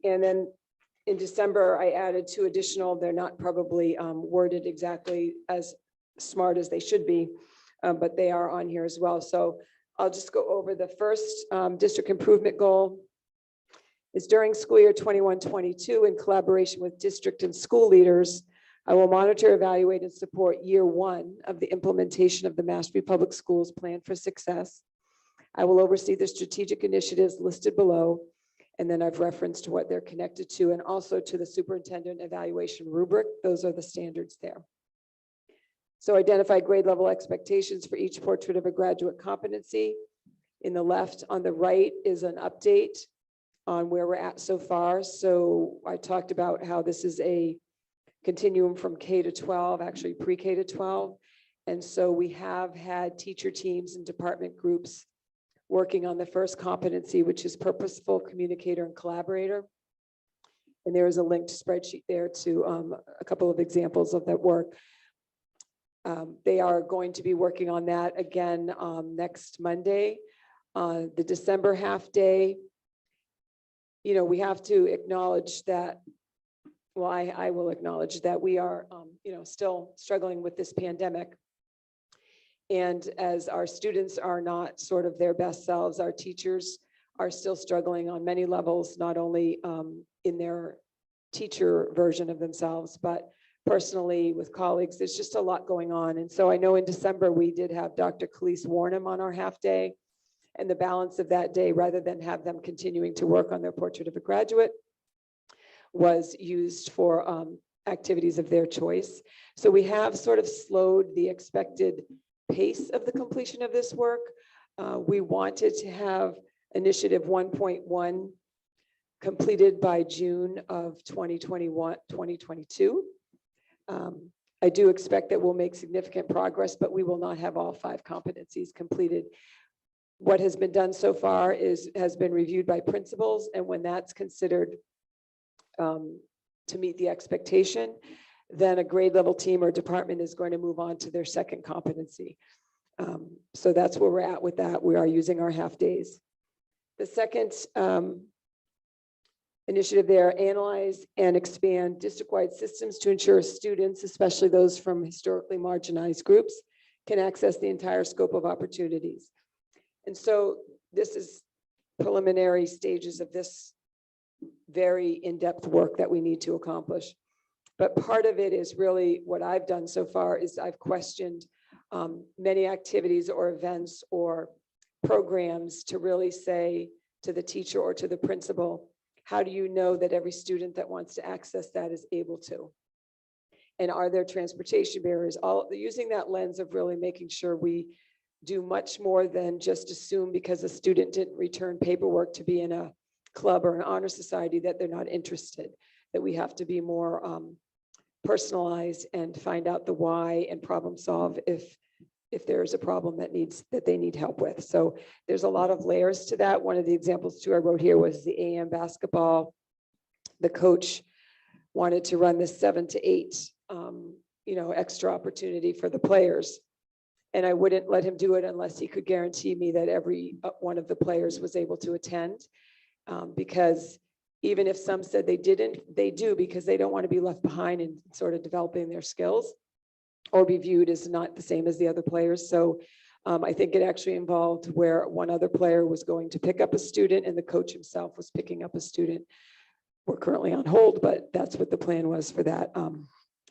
And then in December, I added 2 additional. They're not probably worded exactly as smart as they should be, but they are on here as well. So I'll just go over the first district improvement goal. Is during school year 21-22, in collaboration with district and school leaders, I will monitor, evaluate, and support year 1 of the implementation of the Mashpee Public Schools Plan for Success. I will oversee the strategic initiatives listed below, and then I've referenced what they're connected to, and also to the superintendent evaluation rubric. Those are the standards there. So identify grade level expectations for each portrait of a graduate competency. In the left, on the right is an update on where we're at so far. So I talked about how this is a continuum from K to 12, actually pre-K to 12. And so we have had teacher teams and department groups working on the first competency, which is purposeful communicator and collaborator. And there is a linked spreadsheet there to a couple of examples of that work. They are going to be working on that again next Monday. The December half day, you know, we have to acknowledge that, well, I will acknowledge that we are, still struggling with this pandemic. And as our students are not sort of their best selves, our teachers are still struggling on many levels, not only in their teacher version of themselves, but personally with colleagues. There's just a lot going on. And so I know in December, we did have Dr. Khalees Warnham on our half day. And the balance of that day, rather than have them continuing to work on their portrait of a graduate, was used for activities of their choice. So we have sort of slowed the expected pace of the completion of this work. We wanted to have initiative 1.1 completed by June of 2022. I do expect that we'll make significant progress, but we will not have all 5 competencies completed. What has been done so far has been reviewed by principals, and when that's considered to meet the expectation, then a grade level team or department is going to move on to their second competency. So that's where we're at with that. We are using our half days. The second initiative there, analyze and expand district-wide systems to ensure students, especially those from historically marginalized groups, can access the entire scope of opportunities. And so this is preliminary stages of this very in-depth work that we need to accomplish. But part of it is really what I've done so far is I've questioned many activities or events or programs to really say to the teacher or to the principal, how do you know that every student that wants to access that is able to? And are there transportation barriers? All using that lens of really making sure we do much more than just assume because a student didn't return paperwork to be in a club or an honor society that they're not interested, that we have to be more personalized and find out the why and problem solve if there's a problem that they need help with. So there's a lot of layers to that. One of the examples too I wrote here was the AM basketball. The coach wanted to run this 7 to 8, extra opportunity for the players. And I wouldn't let him do it unless he could guarantee me that every one of the players was able to attend. Because even if some said they didn't, they do, because they don't want to be left behind in sort of developing their skills or be viewed as not the same as the other players. So I think it actually involved where one other player was going to pick up a student and the coach himself was picking up a student. We're currently on hold, but that's what the plan was for that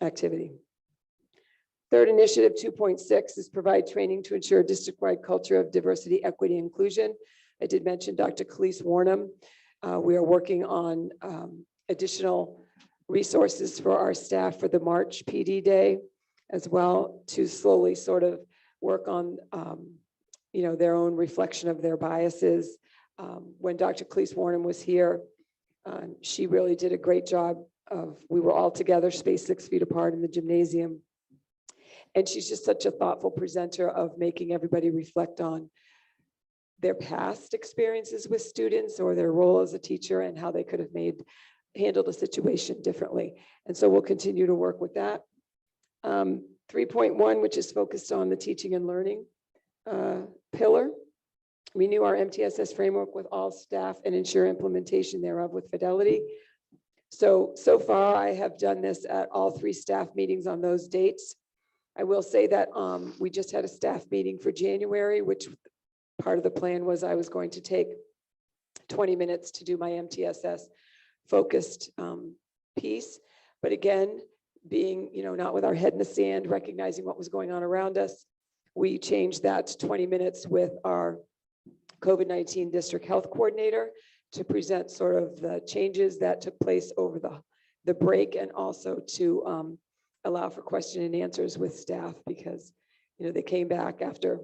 activity. Third initiative, 2.6, is provide training to ensure district-wide culture of diversity, equity, inclusion. I did mention Dr. Khalees Warnham. We are working on additional resources for our staff for the March PD Day as well, to slowly sort of work on their own reflection of their biases. When Dr. Khalees Warnham was here, she really did a great job we were all together, spaced 6 feet apart in the gymnasium. And she's just such a thoughtful presenter of making everybody reflect on their past experiences with students or their role as a teacher and how they could have handled a situation differently. And so we'll continue to work with that. 3.1, which is focused on the teaching and learning pillar. Renew our MTSS framework with all staff and ensure implementation thereof with fidelity. So far I have done this at all 3 staff meetings on those dates. I will say that we just had a staff meeting for January, which part of the plan was I was going to take 20 minutes to do my MTSS focused piece. But again, being, not with our head in the sand, recognizing what was going on around us, we changed that to 20 minutes with our COVID-19 district health coordinator to present sort of the changes that took place over the break, and also to allow for question and answers with staff, because they came back after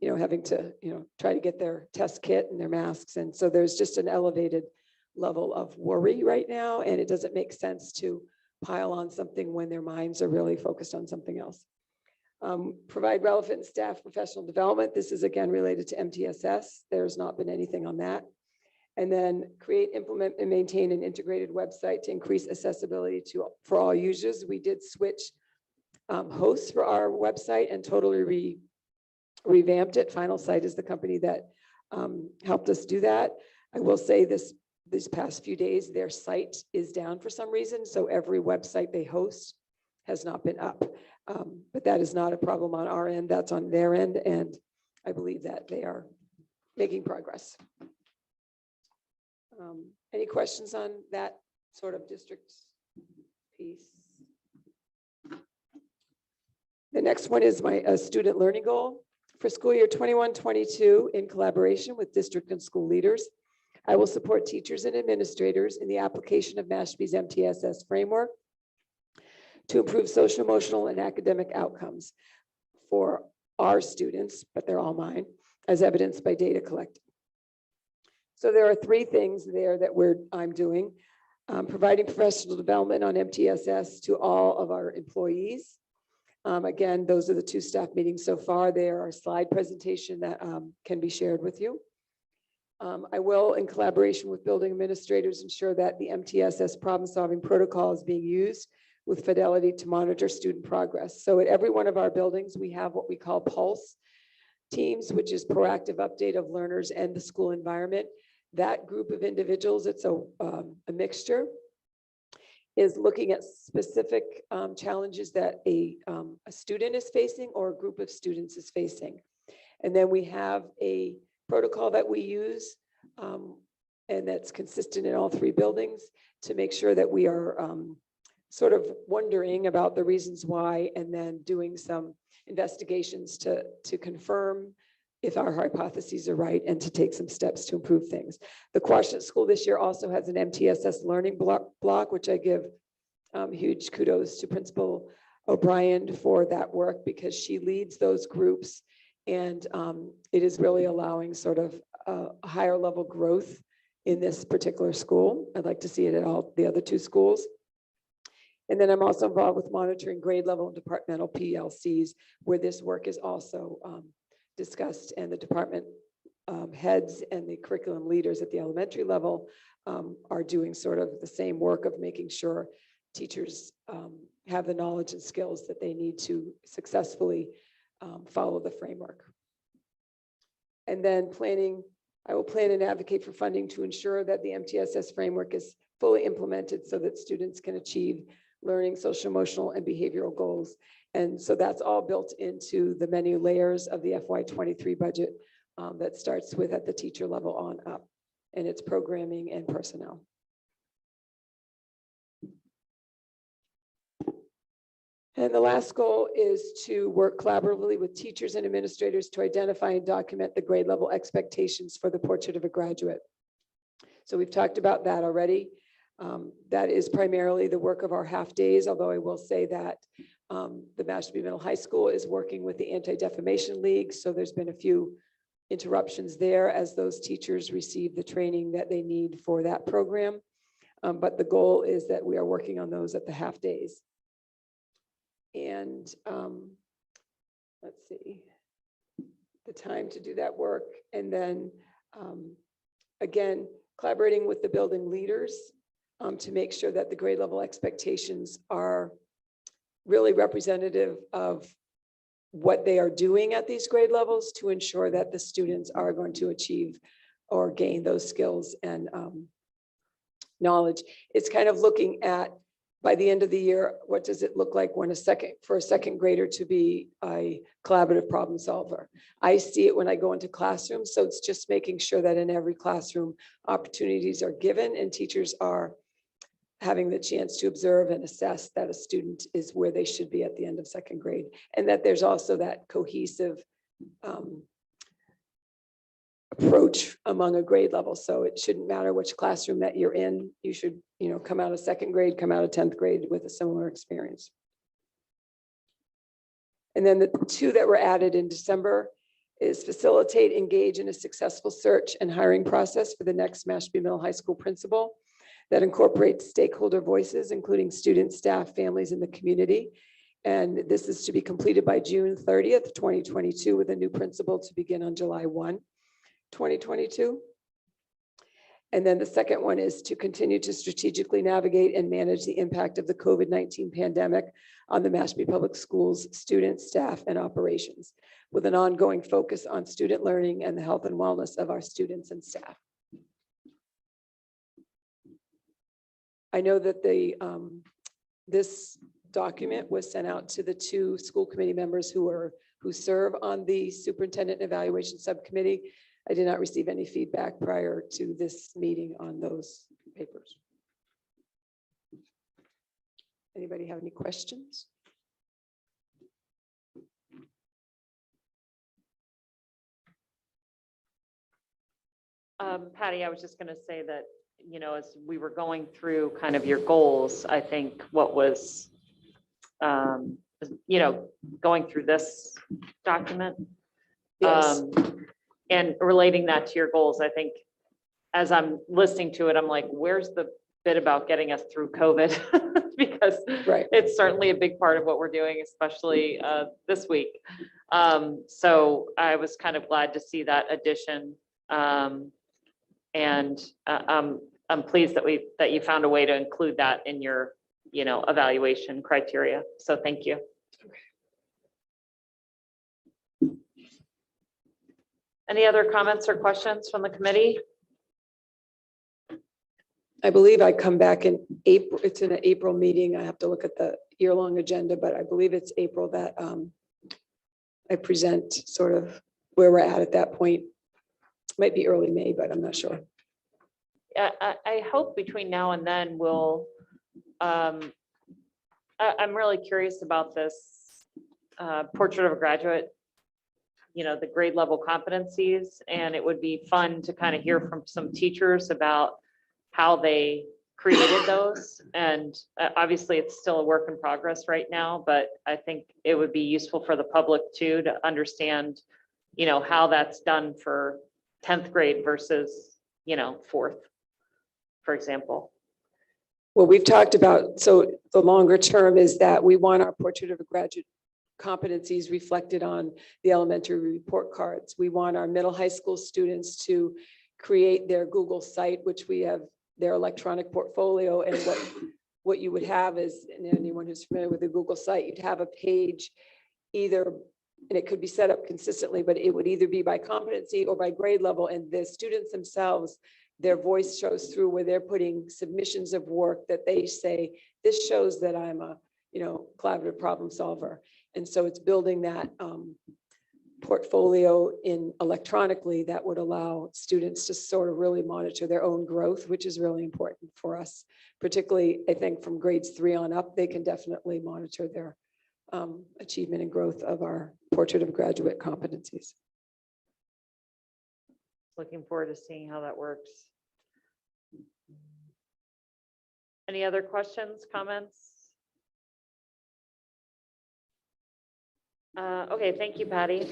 having to try to get their test kit and their masks, and so there's just an elevated level of worry right now, and it doesn't make sense to pile on something when their minds are really focused on something else. Provide relevant staff professional development. This is again related to MTSS. There's not been anything on that. And then create, implement, and maintain an integrated website to increase accessibility for all users. We did switch hosts for our website and totally revamped it. Final Site is the company that helped us do that. I will say these past few days, their site is down for some reason. So every website they host has not been up. But that is not a problem on our end. That's on their end. And I believe that they are making progress. Any questions on that sort of district piece? The next one is my student learning goal. For school year 21-22, in collaboration with district and school leaders, I will support teachers and administrators in the application of Mashpee's MTSS framework to improve social, emotional, and academic outcomes for our students, but they're all mine, as evidenced by data collected. So there are 3 things there that I'm doing. Providing professional development on MTSS to all of our employees. Again, those are the 2 staff meetings so far. There are a slide presentation that can be shared with you. I will, in collaboration with building administrators, ensure that the MTSS problem-solving protocol is being used with fidelity to monitor student progress. So at every one of our buildings, we have what we call Pulse teams, which is proactive update of learners and the school environment. That group of individuals, it's a mixture, is looking at specific challenges that a student is facing or a group of students is facing. And then we have a protocol that we use, and that's consistent in all 3 buildings, to make sure that we are sort of wondering about the reasons why, and then doing some investigations to confirm if our hypotheses are right and to take some steps to improve things. The Quashnet School this year also has an MTSS learning block, which I give huge kudos to Principal O'Brien for that work, because she leads those groups, and it is really allowing sort of a higher level growth in this particular school. I'd like to see it at all the other 2 schools. And then I'm also involved with monitoring grade level and departmental PLCs, where this work is also discussed, and the department heads and the curriculum leaders at the elementary level are doing sort of the same work of making sure teachers have the knowledge and skills that they need to successfully follow the framework. And then planning, I will plan and advocate for funding to ensure that the MTSS framework is fully implemented so that students can achieve learning, social, emotional, and behavioral goals. And so that's all built into the menu layers of the FY23 budget that starts with at the teacher level on up, and it's programming and personnel. And the last goal is to work collaboratively with teachers and administrators to identify and document the grade level expectations for the portrait of a graduate. So we've talked about that already. That is primarily the work of our half days, although I will say that the Mashpee Middle High School is working with the Anti-Defamation League. So there's been a few interruptions there as those teachers receive the training that they need for that program. But the goal is that we are working on those at the half days. And let's see, the time to do that work. And then again, collaborating with the building leaders to make sure that the grade level expectations are really representative of what they are doing at these grade levels to ensure that the students are going to achieve or gain those skills and knowledge. It's kind of looking at, by the end of the year, what does it look like when for a second grader to be a collaborative problem solver? I see it when I go into classrooms. So it's just making sure that in every classroom opportunities are given and teachers are having the chance to observe and assess that a student is where they should be at the end of second grade. And that there's also that cohesive approach among a grade level. So it shouldn't matter which classroom that you're in. You should, come out of second grade, come out of 10th grade with a similar experience. And then the two that were added in December is facilitate, engage in a successful search and hiring process for the next Mashpee Middle High School principal that incorporates stakeholder voices, including students, staff, families, and the community. And this is to be completed by June 30th, 2022, with a new principal to begin on July 1, 2022. And then the second one is to continue to strategically navigate and manage the impact of the COVID-19 pandemic on the Mashpee Public Schools, students, staff, and operations, with an ongoing focus on student learning and the health and wellness of our students and staff. I know that this document was sent out to the two school committee members who serve on the Superintendent Evaluation Subcommittee. I did not receive any feedback prior to this meeting on those papers. Anybody have any questions? Patty, I was just going to say that, as we were going through kind of your goals, I think what was, going through this document. Yes. And relating that to your goals, I think as I'm listening to it, I'm like, where's the bit about getting us through COVID? Because Right. it's certainly a big part of what we're doing, especially this week. So I was kind of glad to see that addition. And I'm pleased that you found a way to include that in your, evaluation criteria. So thank you. Any other comments or questions from the committee? I believe I come back in April. It's in an April meeting. I have to look at the year-long agenda, but I believe it's April that I present sort of where we're at that point. Might be early May, but I'm not sure. I hope between now and then we'll, I'm really curious about this portrait of a graduate, the grade level competencies, and it would be fun to kind of hear from some teachers about how they created those. And obviously it's still a work in progress right now, but I think it would be useful for the public too, to understand, how that's done for 10th grade versus, 4th, for example. Well, we've talked about, so the longer term is that we want our portrait of a graduate competencies reflected on the elementary report cards. We want our middle high school students to create their Google site, which we have their electronic portfolio. And what you would have is, and anyone who's familiar with the Google site, you'd have a page either, and it could be set up consistently, but it would either be by competency or by grade level. And the students themselves, their voice shows through where they're putting submissions of work that they say, this shows that I'm a, collaborative problem solver. And so it's building that portfolio in electronically that would allow students to sort of really monitor their own growth, which is really important for us. Particularly, I think from grades 3 on up, they can definitely monitor their achievement and growth of our portrait of graduate competencies. Looking forward to seeing how that works. Any other questions, comments? Okay, thank you, Patty.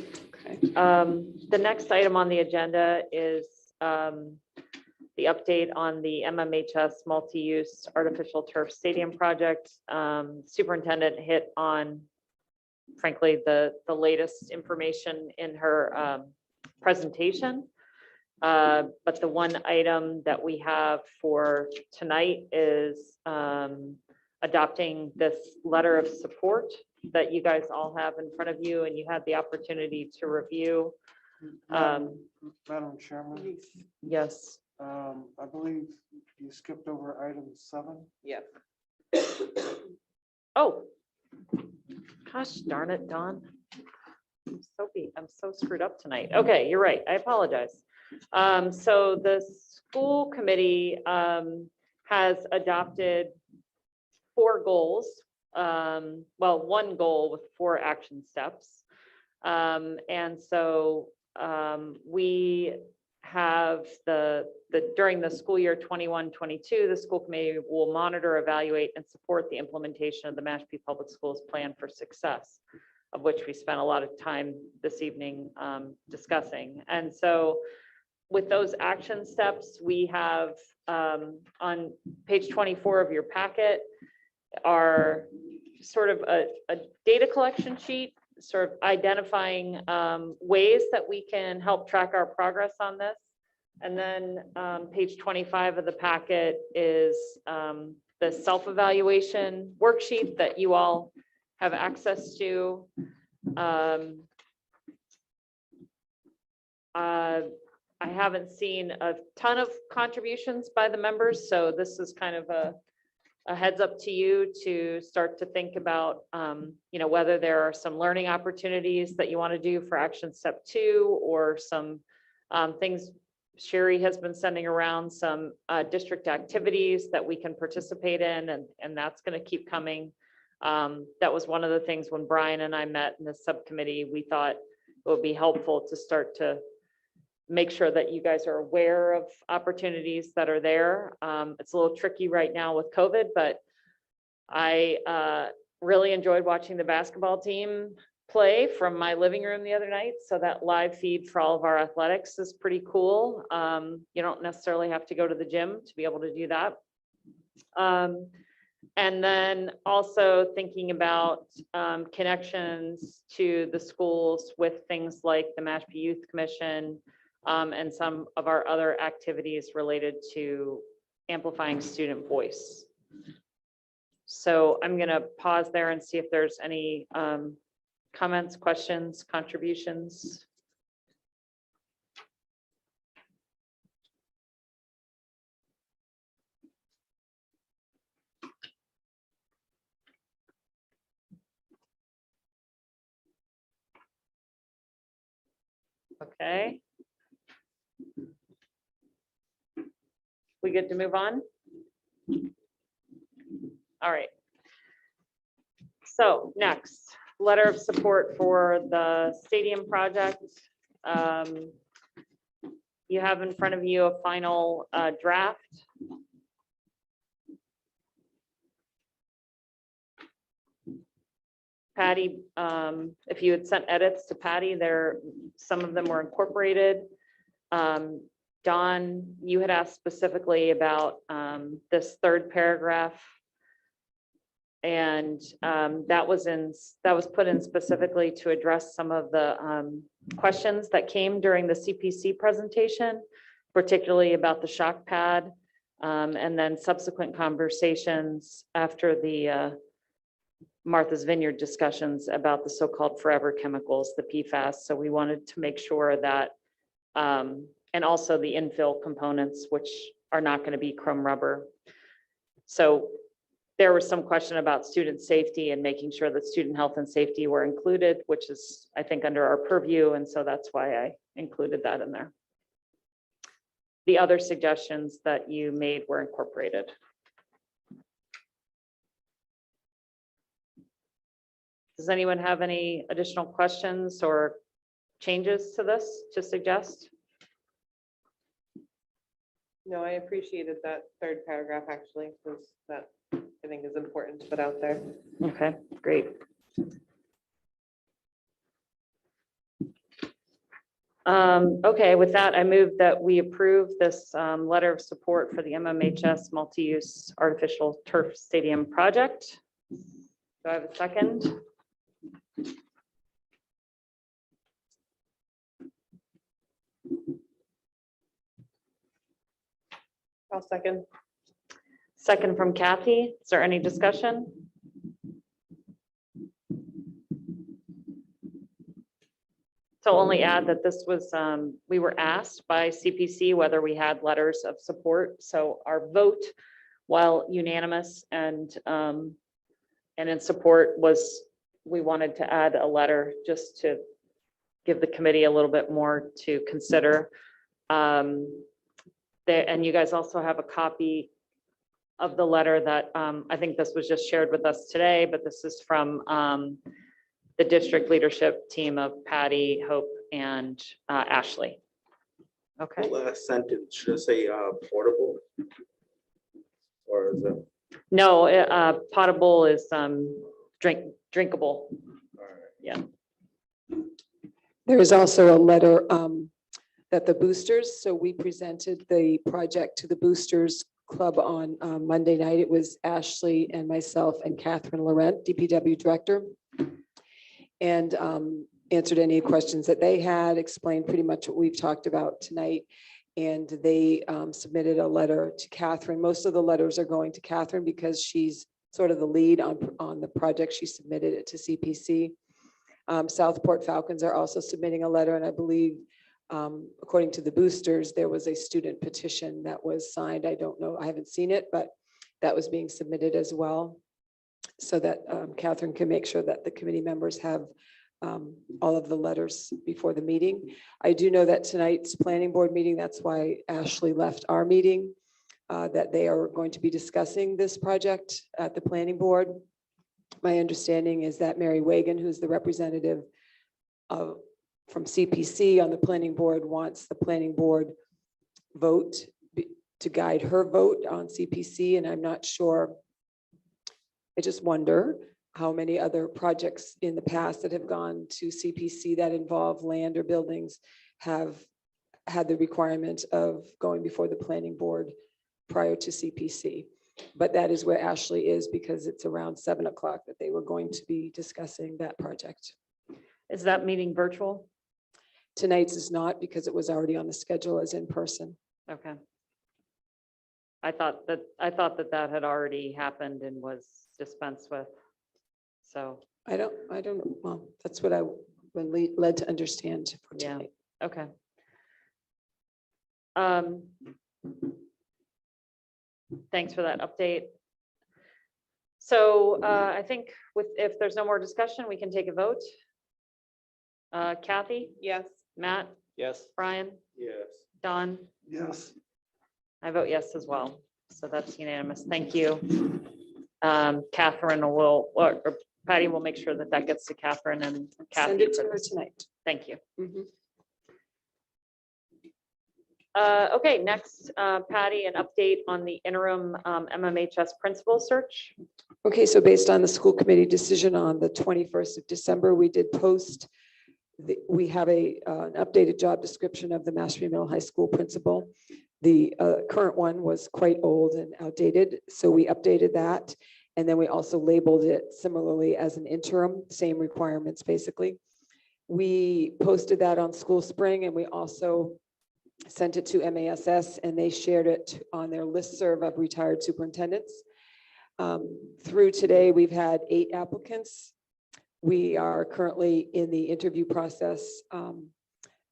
Okay. The next item on the agenda is the update on the MMHS multi-use artificial turf stadium project. Superintendent hit on, frankly, the latest information in her presentation. But the one item that we have for tonight is adopting this letter of support that you guys all have in front of you and you had the opportunity to review. Madam Chairman, Yes. I believe you skipped over item 7. Yeah. Oh, gosh darn it, Dawn. I'm so screwed up tonight. Okay, you're right. I apologize. So the school committee has adopted 4 goals. Well, 1 goal with 4 action steps. And so we have during the school year 21-22, the school committee will monitor, evaluate, and support the implementation of the Mashpee Public Schools Plan for Success, of which we spent a lot of time this evening discussing. And so with those action steps, we have on page 24 of your packet are sort of a data collection sheet, sort of identifying ways that we can help track our progress on this. And then page 25 of the packet is the self-evaluation worksheet that you all have access to. I haven't seen a ton of contributions by the members, so this is kind of a heads up to you to start to think about, whether there are some learning opportunities that you want to do for action step 2, or some things Sherry has been sending around, some district activities that we can participate in, and that's going to keep coming. That was one of the things when Brian and I met in the subcommittee, we thought it would be helpful to start to make sure that you guys are aware of opportunities that are there. It's a little tricky right now with COVID, but I really enjoyed watching the basketball team play from my living room the other night. So that live feed for all of our athletics is pretty cool. You don't necessarily have to go to the gym to be able to do that. And then also thinking about connections to the schools with things like the Mashpee Youth Commission, and some of our other activities related to amplifying student voice. So I'm going to pause there and see if there's any comments, questions, contributions. Okay. We good to move on? All right. So next, letter of support for the stadium project. You have in front of you a final draft. Patty, if you had sent edits to Patty, some of them were incorporated. Dawn, you had asked specifically about this 3rd paragraph. And that was put in specifically to address some of the questions that came during the CPC presentation, particularly about the shock pad, and then subsequent conversations after the Martha's Vineyard discussions about the so-called forever chemicals, the PFAS. So we wanted to make sure that, and also the infill components, which are not going to be chrome rubber. So there was some question about student safety and making sure that student health and safety were included, which is, I think, under our purview. And so that's why I included that in there. The other suggestions that you made were incorporated. Does anyone have any additional questions or changes to this to suggest? No, I appreciated that third paragraph actually, because that I think is important to put out there. Okay, great. Okay, with that, I move that we approve this letter of support for the MMHS multi-use artificial turf stadium project. Do I have a second? I'll second. Second from Kathy. Is there any discussion? So only add that this was, we were asked by CPC whether we had letters of support. So our vote, while unanimous and in support, was we wanted to add a letter just to give the committee a little bit more to consider. And you guys also have a copy of the letter that I think this was just shared with us today, but this is from the district leadership team of Patty, Hope, and Ashley. Okay. The last sentence, should it say portable? Or is it? No, potable is drinkable. Yeah. There is also a letter that the boosters, so we presented the project to the boosters club on Monday night. It was Ashley and myself and Catherine Laurent, DPW director, and answered any questions that they had, explained pretty much what we've talked about tonight. And they submitted a letter to Catherine. Most of the letters are going to Catherine because she's sort of the lead on the project. She submitted it to CPC. Southport Falcons are also submitting a letter, and I believe, according to the boosters, there was a student petition that was signed. I don't know, I haven't seen it, but that was being submitted as well, so that Catherine can make sure that the committee members have all of the letters before the meeting. I do know that tonight's planning board meeting, that's why Ashley left our meeting, that they are going to be discussing this project at the planning board. My understanding is that Mary Wagon, who's the representative from CPC on the planning board, wants the planning board vote to guide her vote on CPC, and I'm not sure. I just wonder how many other projects in the past that have gone to CPC that involve land or buildings have had the requirement of going before the planning board prior to CPC. But that is where Ashley is, because it's around 7 o'clock that they were going to be discussing that project. Is that meeting virtual? Tonight's is not, because it was already on the schedule as in person. Okay. I thought that had already happened and was dispensed with. So, I don't know. Well, that's what I've been led to understand for yeah. tonight. Okay. Thanks for that update. So I think if there's no more discussion, we can take a vote. Kathy, Yes. Matt, Yes. Brian, Yes. Don, Yes. I vote yes as well. So that's unanimous. Thank you. Catherine or Patty will make sure that that gets to Catherine and Kathy. Send it for to her this. tonight. Thank you. Mhm. Okay, next, Patty, an update on the interim MMHS principal search. Okay, so based on the school committee decision on the 21st of December, we did post, we have an updated job description of the Mashpee Middle High School principal. The current one was quite old and outdated, so we updated that. And then we also labeled it similarly as an interim, same requirements, basically. We posted that on School Spring, and we also sent it to MASS, and they shared it on their listserv of retired superintendents. Through today, we've had 8 applicants. We are currently in the interview process.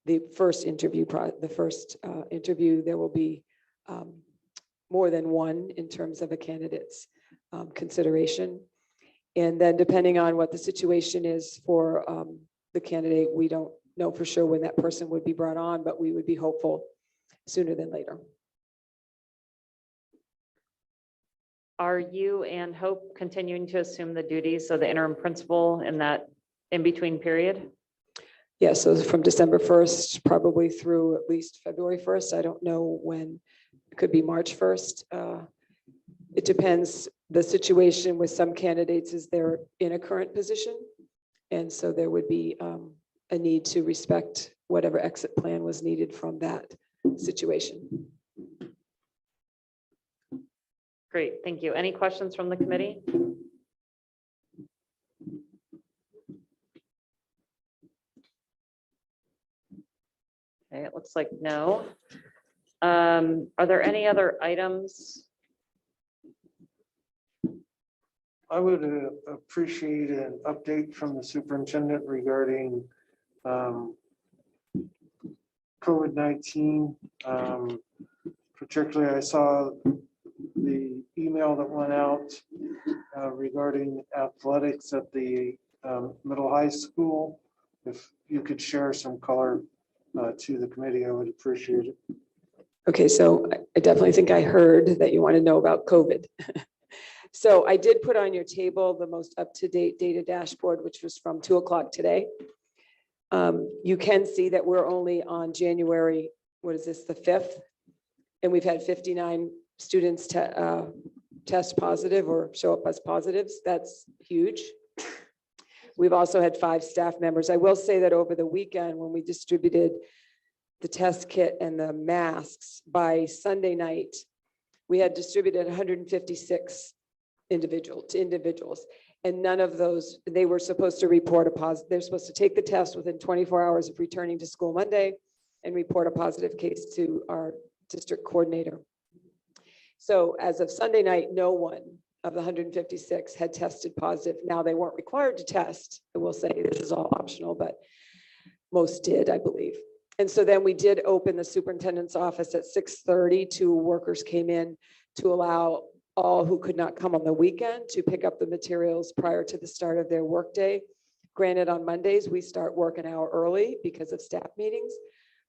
The first interview, there will be more than one in terms of the candidates. consideration. And then depending on what the situation is for the candidate, we don't know for sure when that person would be brought on, but we would be hopeful sooner than later. Are you and Hope continuing to assume the duties of the interim principal in that in-between period? Yeah, so from December 1st, probably through at least February 1st. I don't know when, it could be March 1st. It depends. The situation with some candidates is they're in a current position. And so there would be a need to respect whatever exit plan was needed from that situation. Great, thank you. Any questions from the committee? Okay, it looks like no. Are there any other items? I would appreciate an update from the superintendent regarding COVID-19. Particularly, I saw the email that went out regarding athletics at the middle high school. If you could share some color to the committee, I would appreciate it. Okay, so I definitely think I heard that you want to know about COVID. So I did put on your table the most up-to-date data dashboard, which was from 2 o'clock today. You can see that we're only on January, what is this, the 5th? And we've had 59 students test positive or show up as positives. That's huge. We've also had 5 staff members. I will say that over the weekend, when we distributed the test kit and the masks, by Sunday night, we had distributed 156 individuals. And none of those, they were supposed to report a positive. They're supposed to take the test within 24 hours of returning to school Monday and report a positive case to our district coordinator. So as of Sunday night, no one of the 156 had tested positive. Now, they weren't required to test. I will say this is all optional, but most did, I believe. And so then we did open the superintendent's office at 6:30. 2 workers came in to allow all who could not come on the weekend to pick up the materials prior to the start of their workday. Granted, on Mondays, we start work an hour early because of staff meetings,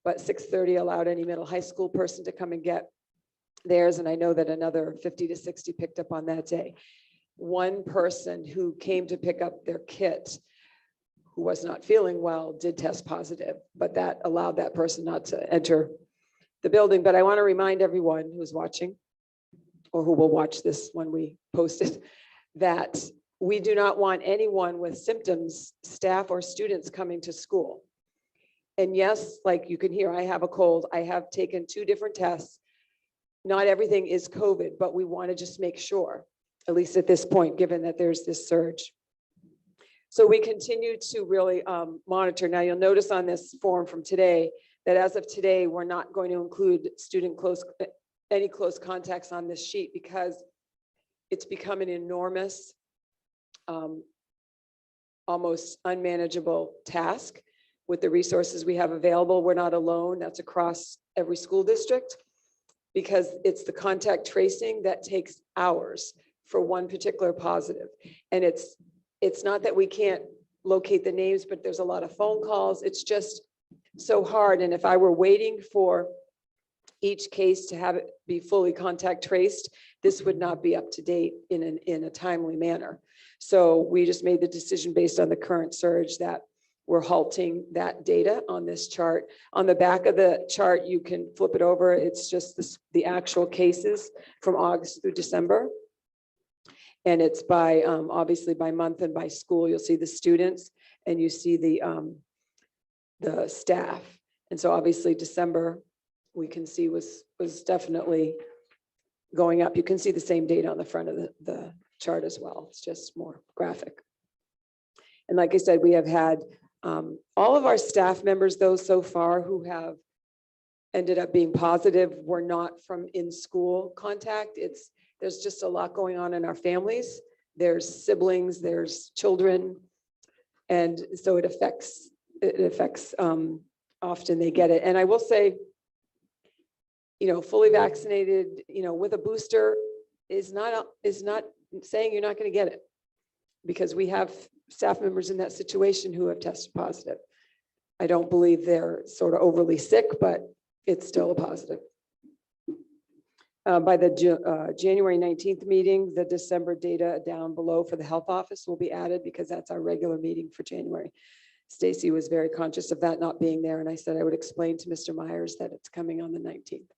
but 6:30 allowed any middle high school person to come and get theirs. And I know that another 50 to 60 picked up on that day. One person who came to pick up their kit, who was not feeling well, did test positive, but that allowed that person not to enter the building. But I want to remind everyone who's watching, or who will watch this when we post it, that we do not want anyone with symptoms, staff or students, coming to school. And yes, like you can hear, I have a cold. I have taken 2 different tests. Not everything is COVID, but we want to just make sure, at least at this point, given that there's this surge. So we continue to really monitor. Now, you'll notice on this form from today that as of today, we're not going to include any close contacts on this sheet because it's become an enormous, almost unmanageable task with the resources we have available. We're not alone. That's across every school district, because it's the contact tracing that takes hours for one particular positive. And it's not that we can't locate the names, but there's a lot of phone calls. It's just so hard. And if I were waiting for each case to have it be fully contact traced, this would not be up to date in a timely manner. So we just made the decision based on the current surge that we're halting that data on this chart. On the back of the chart, you can flip it over. It's just the actual cases from August through December. And it's by, obviously by month and by school. You'll see the students and you see the staff. And so obviously December, we can see was definitely going up. You can see the same data on the front of the chart as well. It's just more graphic. And like I said, we have had all of our staff members, though, so far who have ended up being positive were not from in-school contact. There's just a lot going on in our families. There's siblings, there's children. And so it affects often they get it. And I will say, fully vaccinated, with a booster is not saying you're not going to get it, because we have staff members in that situation who have tested positive. I don't believe they're sort of overly sick, but it's still a positive. By the January 19th meeting, the December data down below for the health office will be added, because that's our regular meeting for January. Stacy was very conscious of that not being there, and I said I would explain to Mr. Myers that it's coming on the 19th.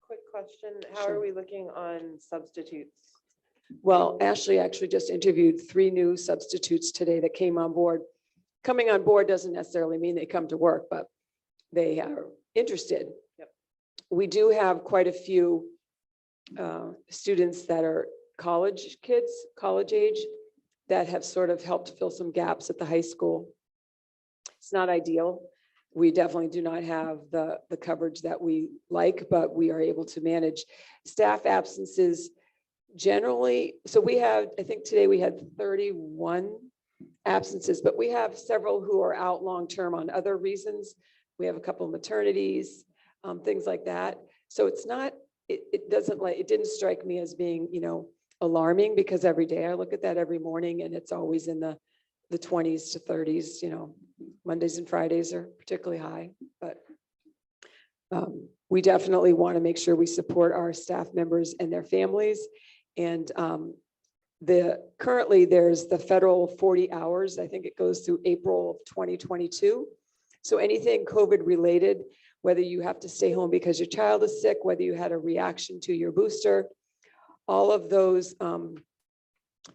Quick question, how are we looking on substitutes? Well, Ashley actually just interviewed 3 new substitutes today that came on board. Coming on board doesn't necessarily mean they come to work, but they are interested. Yep. We do have quite a few students that are college kids, college age, that have sort of helped fill some gaps at the high school. It's not ideal. We definitely do not have the coverage that we like, but we are able to manage staff absences generally. So we have, I think today we had 31 absences, but we have several who are out long-term on other reasons. We have a couple of maternities, things like that. So it's not, it didn't strike me as being, alarming, because every day I look at that every morning, and it's always in the 20s to 30s, Mondays and Fridays are particularly high, but we definitely want to make sure we support our staff members and their families. And currently there's the federal 40 hours. I think it goes through April of 2022. So anything COVID related, whether you have to stay home because your child is sick, whether you had a reaction to your booster, all of those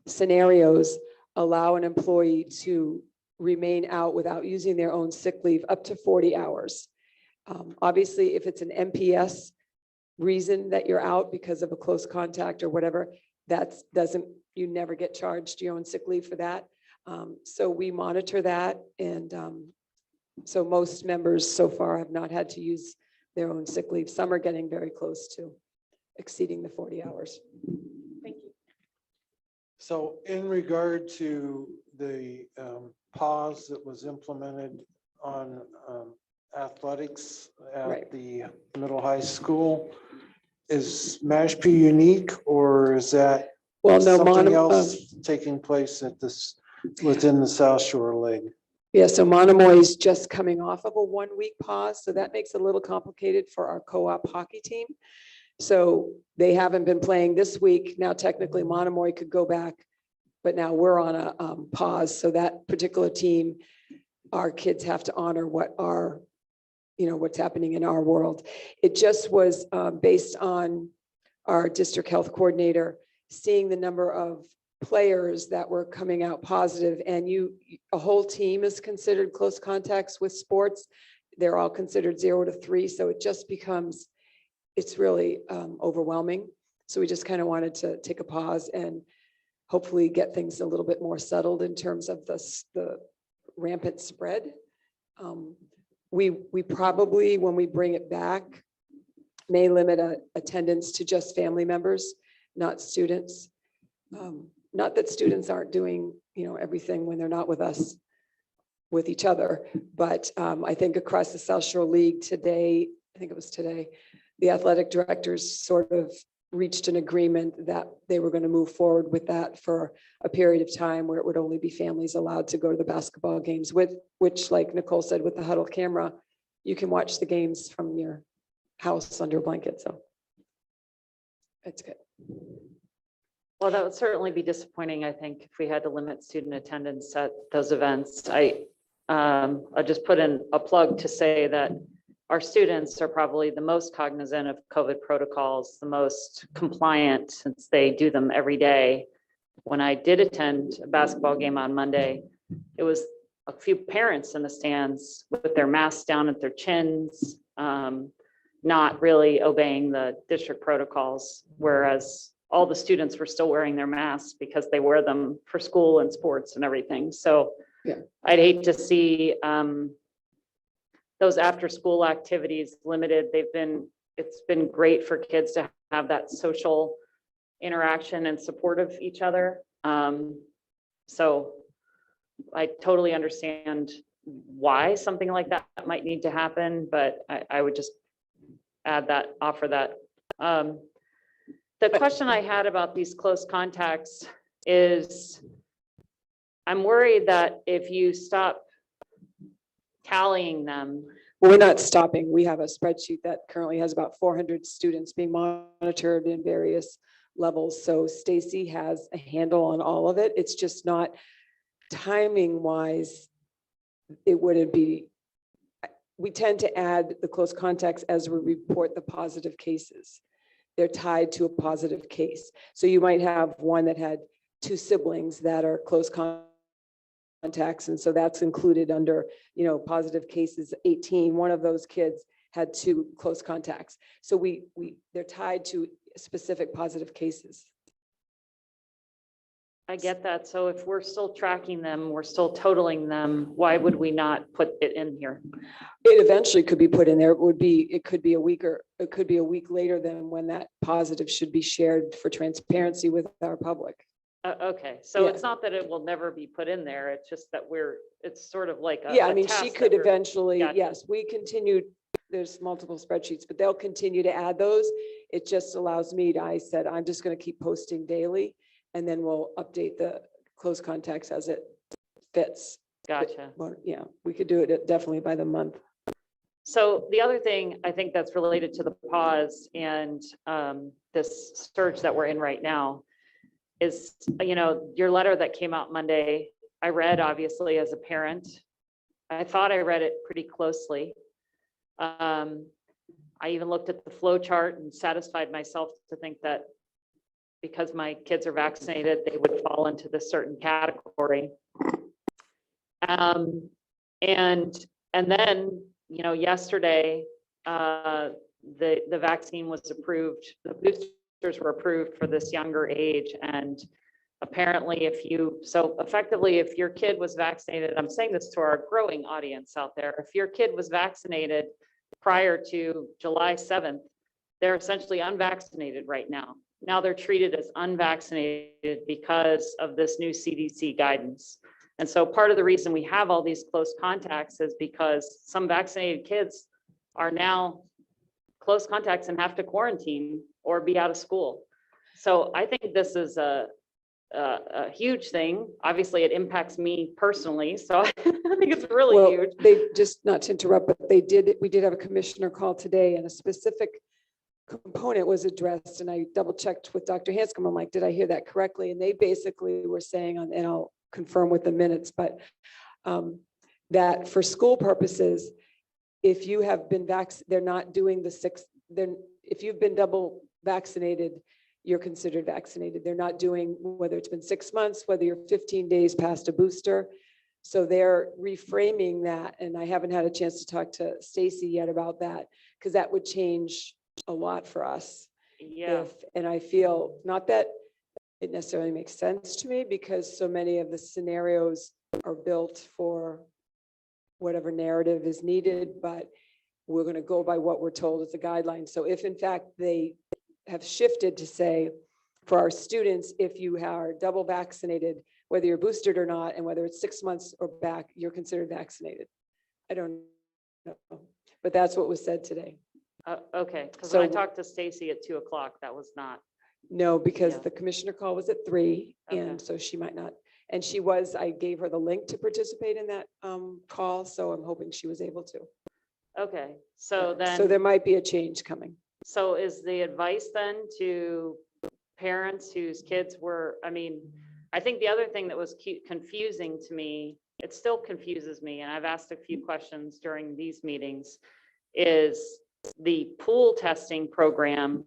scenarios allow an employee to remain out without using their own sick leave up to 40 hours. Obviously, if it's an MPS reason that you're out because of a close contact or whatever, you never get charged your own sick leave for that. So we monitor that. And so most members so far have not had to use their own sick leave. Some are getting very close to exceeding the 40 hours. Thank you. So in regard to the pause that was implemented on athletics at Right. the middle high school, is Mashpee unique, or is that Well, no, something else taking place at within the South Shore League? yeah, so Monomoy is just coming off of a 1-week pause, so that makes it a little complicated for our co-op hockey team. So they haven't been playing this week. Now technically Monomoy could go back, but now we're on a pause. So that particular team, our kids have to honor what's happening in our world. It just was based on our district health coordinator seeing the number of players that were coming out positive, and a whole team is considered close contacts with sports. They're all considered 0 to 3. So it just becomes, it's really overwhelming. So we just kind of wanted to take a pause and hopefully get things a little bit more settled in terms of the rampant spread. We probably, when we bring it back, may limit attendance to just family members, not students. Not that students aren't doing, everything when they're not with us, with each other, but I think across the South Shore League today, I think it was today, the athletic directors sort of reached an agreement that they were going to move forward with that for a period of time where it would only be families allowed to go to the basketball games, which, like Nicole said, with the huddle camera, you can watch the games from your house under a blanket. So it's good. Well, that would certainly be disappointing, I think, if we had to limit student attendance at those events. I'll just put in a plug to say that our students are probably the most cognizant of COVID protocols, the most compliant, since they do them every day. When I did attend a basketball game on Monday, it was a few parents in the stands with their masks down at their chins, not really obeying the district protocols, whereas all the students were still wearing their masks because they wear them for school and sports and everything. So yeah. I'd hate to see those after school activities limited. It's been great for kids to have that social interaction and support of each other. So I totally understand why something like that might need to happen, but I would just offer that. The question I had about these close contacts is I'm worried that if you stop tallying them, Well, we're not stopping. We have a spreadsheet that currently has about 400 students being monitored in various levels. So Stacy has a handle on all of it. It's just not timing wise. It wouldn't be, we tend to add the close contacts as we report the positive cases. They're tied to a positive case. So you might have one that had 2 siblings that are close contacts. And so that's included under, positive cases 18. One of those kids had 2 close contacts. So they're tied to specific positive cases. I get that. So if we're still tracking them, we're still totaling them, why would we not put it in here? It eventually could be put in there. It could be a week later than when that positive should be shared for transparency with our public. Okay, so Yeah. it's not that it will never be put in there. It's just that it's sort of like a. Yeah, I a mean, task she that could we're- eventually, Gotcha. yes, we continued, there's multiple spreadsheets, but they'll continue to add those. It just allows me I said, I'm just going to keep posting daily, and then we'll update the close contacts as it fits. Gotcha. Well, yeah, we could do it definitely by the month. So the other thing I think that's related to the pause and this surge that we're in right now is, your letter that came out Monday, I read obviously as a parent. I thought I read it pretty closely. I even looked at the flow chart and satisfied myself to think that because my kids are vaccinated, they would fall into this certain category. And then, yesterday, the vaccine was approved, the boosters were approved for this younger age. And apparently effectively, if your kid was vaccinated, I'm saying this to our growing audience out there, if your kid was vaccinated prior to July 7th, they're essentially unvaccinated right now. Now they're treated as unvaccinated because of this new CDC guidance. And so part of the reason we have all these close contacts is because some vaccinated kids are now close contacts and have to quarantine or be out of school. So I think this is a huge thing. Obviously, it impacts me personally. So I think it's really huge. They just, not to interrupt, but we did have a commissioner call today, and a specific component was addressed, and I double checked with Dr. Hanscom. I'm like, did I hear that correctly? And they basically were saying, and I'll confirm with the minutes, but that for school purposes, if you have been they're not doing if you've been double vaccinated, you're considered vaccinated. They're not doing whether it's been 6 months, whether you're 15 days past a booster. So they're reframing that. And I haven't had a chance to talk to Stacy yet about that, because that would change a lot for us. Yeah. And I feel not that it necessarily makes sense to me, because so many of the scenarios are built for whatever narrative is needed, but we're going to go by what we're told as a guideline. So if in fact they have shifted to say, for our students, if you are double vaccinated, whether you're boosted or not, and whether it's 6 months or back, you're considered vaccinated. I don't know, but that's what was said today. Okay, because So- when I talked to Stacy at 2:00, that was not. No, because Yeah. the commissioner call was at 3, Okay. and so she might not. And I gave her the link to participate in that call, so I'm hoping she was able to. Okay, so then. So there might be a change coming. So is the advice then to parents whose kids were, I think the other thing that was confusing to me, it still confuses me, and I've asked a few questions during these meetings, is the pool testing program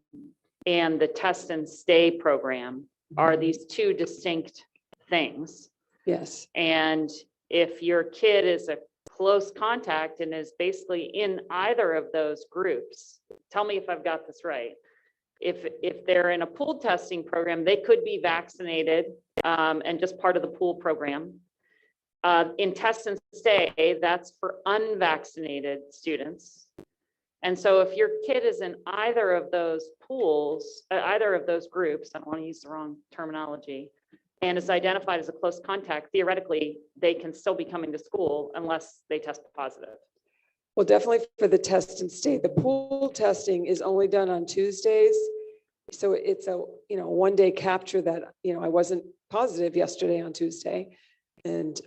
and the test and stay program are these 2 distinct things. Yes. And if your kid is a close contact and is basically in either of those groups, tell me if I've got this right. If they're in a pool testing program, they could be vaccinated and just part of the pool program. In test and stay, that's for unvaccinated students. And so if your kid is in either of those pools, either of those groups, I don't want to use the wrong terminology, and is identified as a close contact, theoretically, they can still be coming to school unless they test positive. Well, definitely for the test and stay. The pool testing is only done on Tuesdays. so it's a, one-day capture that, I wasn't positive yesterday on Tuesday. And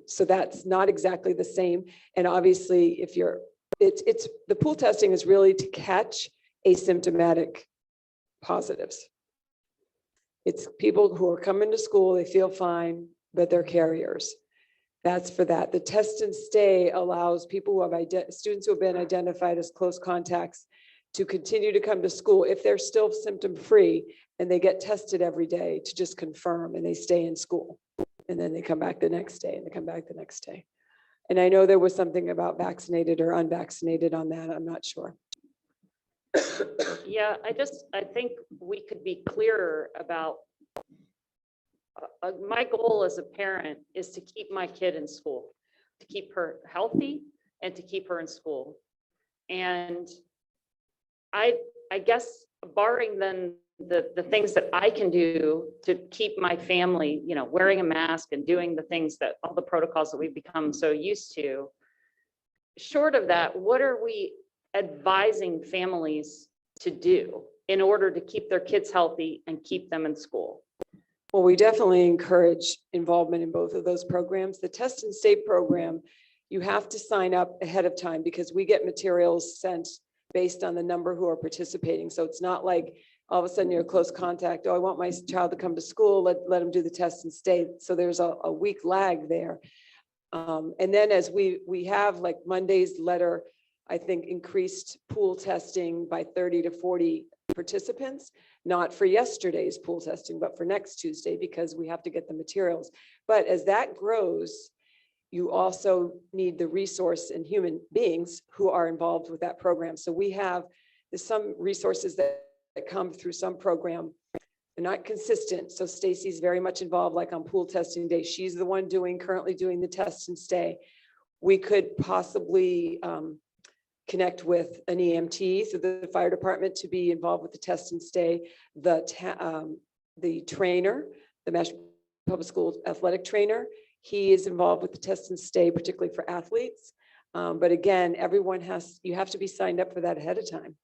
so that's not exactly the same. And obviously, if you're, it's the pool testing is really to catch asymptomatic positives. It's people who are coming to school, they feel fine, but they're carriers. That's for that. The test and stay allows people who have students who have been identified as close contacts to continue to come to school if they're still symptom-free and they get tested every day to just confirm, and they stay in school. And then they come back the next day and they come back the next day. And I know there was something about vaccinated or unvaccinated on that. I'm not sure. Yeah, I think we could be clearer about, my goal as a parent is to keep my kid in school, to keep her healthy and to keep her in school. And I guess barring then the things that I can do to keep my family, wearing a mask and doing the things that all the protocols that we've become so used to, short of that, what are we advising families to do in order to keep their kids healthy and keep them in school? Well, we definitely encourage involvement in both of those programs. The test and stay program, you have to sign up ahead of time because we get materials sent based on the number who are participating. So it's not like all of a sudden you're a close contact. Oh, I want my child to come to school. Let them do the test and stay. So there's a week lag there. And then as we have, like Monday's letter, I think increased pool testing by 30 to 40 participants, not for yesterday's pool testing, but for next Tuesday, because we have to get the materials. But as that grows, you also need the resource and human beings who are involved with that program. So there's some resources that come through some program. They're not consistent. So Stacy's very much involved, like on pool testing day. She's the one currently doing the test and stay. We could possibly connect with an EMT, so the fire department, to be involved with the test and stay. The trainer, the Mashpee Public Schools athletic trainer, he is involved with the test and stay, particularly for athletes. But again, you have to be signed up for that ahead of time.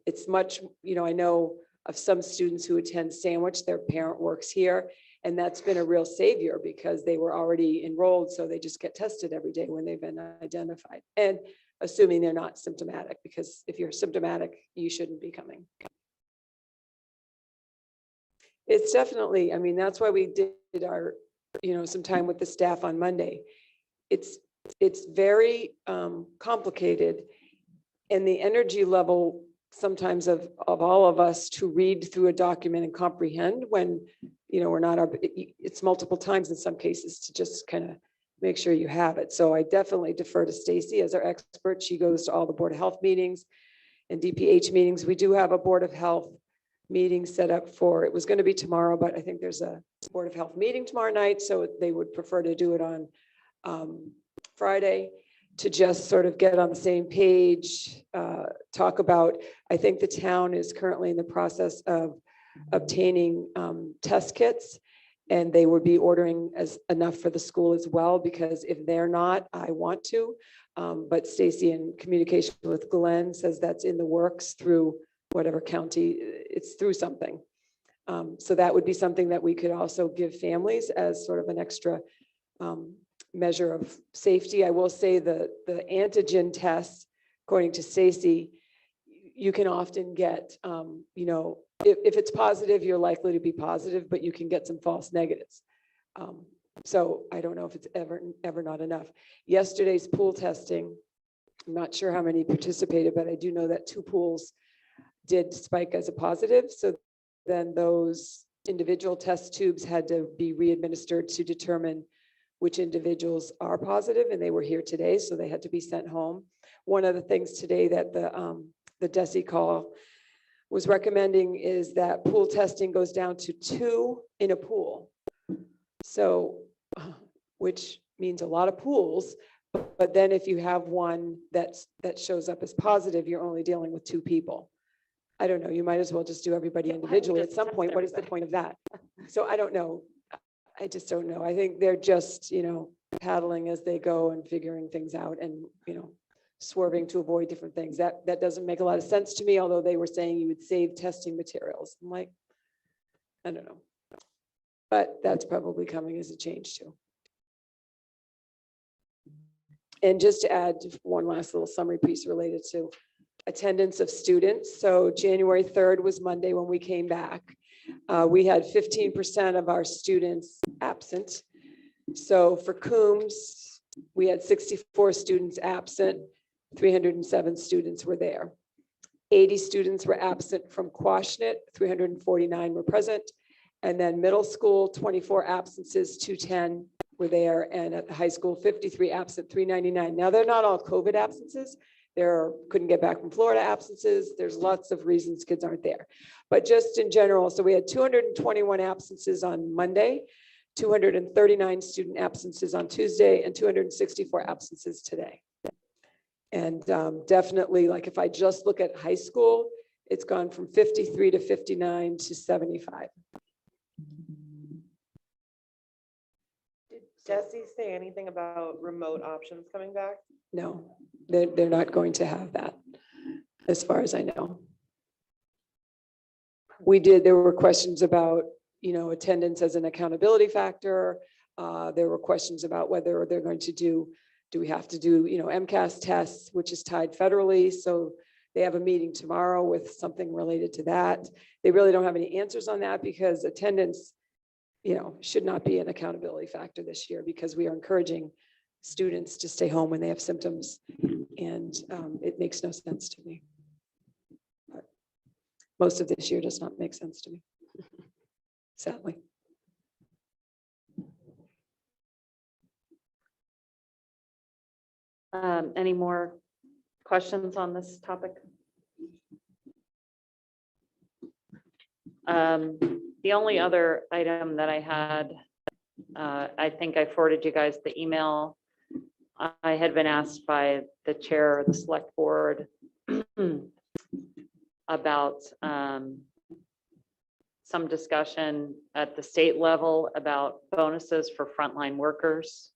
It's much, I know of some students who attend Sandwich, their parent works here, and that's been a real savior because they were already enrolled, so they just get tested every day when they've been identified. And assuming they're not symptomatic, because if you're symptomatic, you shouldn't be coming. It's definitely, that's why we did our, some time with the staff on Monday. It's very complicated, and the energy level sometimes of all of us to read through a document and comprehend when, we're not, it's multiple times in some cases to just kind of make sure you have it. So I definitely defer to Stacy as our expert. She goes to all the Board of Health meetings and DPH meetings. We do have a Board of Health meeting set up it was going to be tomorrow, but I think there's a Board of Health meeting tomorrow night. So they would prefer to do it on Friday to just sort of get on the same page, talk about, I think the town is currently in the process of obtaining test kits, and they would be ordering enough for the school as well, because if they're not, I want to. But Stacy, in communication with Glenn, says that's in the works through whatever county, it's through something. So that would be something that we could also give families as sort of an extra measure of safety. I will say the antigen tests, according to Stacy, you can often get, if it's positive, you're likely to be positive, but you can get some false negatives. So I don't know if it's ever not enough. Yesterday's pool testing, I'm not sure how many participated, but I do know that 2 pools did spike as a positive. So then those individual test tubes had to be re-administered to determine which individuals are positive, and they were here today, so they had to be sent home. One of the things today that the DESI call was recommending is that pool testing goes down to 2 in a pool. So, which means a lot of pools, but then if you have one that shows up as positive, you're only dealing with 2 people. I don't know, you might as well just do everybody individually at some point. What is the point of that? So I don't know. I just don't know. I think they're just, paddling as they go and figuring things out and, swerving to avoid different things. That doesn't make a lot of sense to me, although they were saying you would save testing materials. I'm like, I don't know. But that's probably coming as a change too. And just to add one last little summary piece related to attendance of students. So January 3rd was Monday when we came back. We had 15% of our students absent. So for Coombs, we had 64 students absent, 307 students were there. 80 students were absent from Quashnet, 349 were present. And then middle school, 24 absences, 210 were there. And at the high school, 53 absent, 399. Now, they're not all COVID absences. There couldn't get back from Florida absences. There's lots of reasons kids aren't there. But just in general, so we had 221 absences on Monday, 239 student absences on Tuesday, and 264 absences today. And definitely, like if I just look at high school, it's gone from 53 to 59 to 75. Did Jesse say anything about remote options coming back? No, they're not going to have that, as far as I know. There were questions about, attendance as an accountability factor. There were questions about whether they're going to do we have to do, MCAS tests, which is tied federally. So they have a meeting tomorrow with something related to that. They really don't have any answers on that because attendance, should not be an accountability factor this year because we are encouraging students to stay home when they have symptoms. And it makes no sense to me. But most of this year does not make sense to me, sadly. Any more questions on this topic? The only other item that I had, I think I forwarded you guys the email. I had been asked by the chair of the select board about some discussion at the state level about bonuses for frontline workers.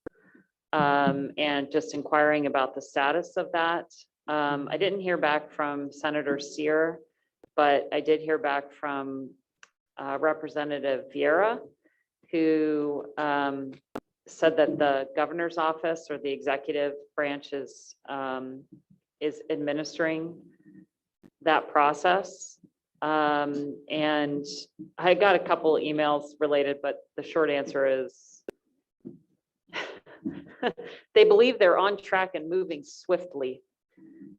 And just inquiring about the status of that. I didn't hear back from Senator Sear, but I did hear back from Representative Vieira, who said that the governor's office or the executive branch is administering that process. And I got a couple emails related, but the short answer is they believe they're on track and moving swiftly,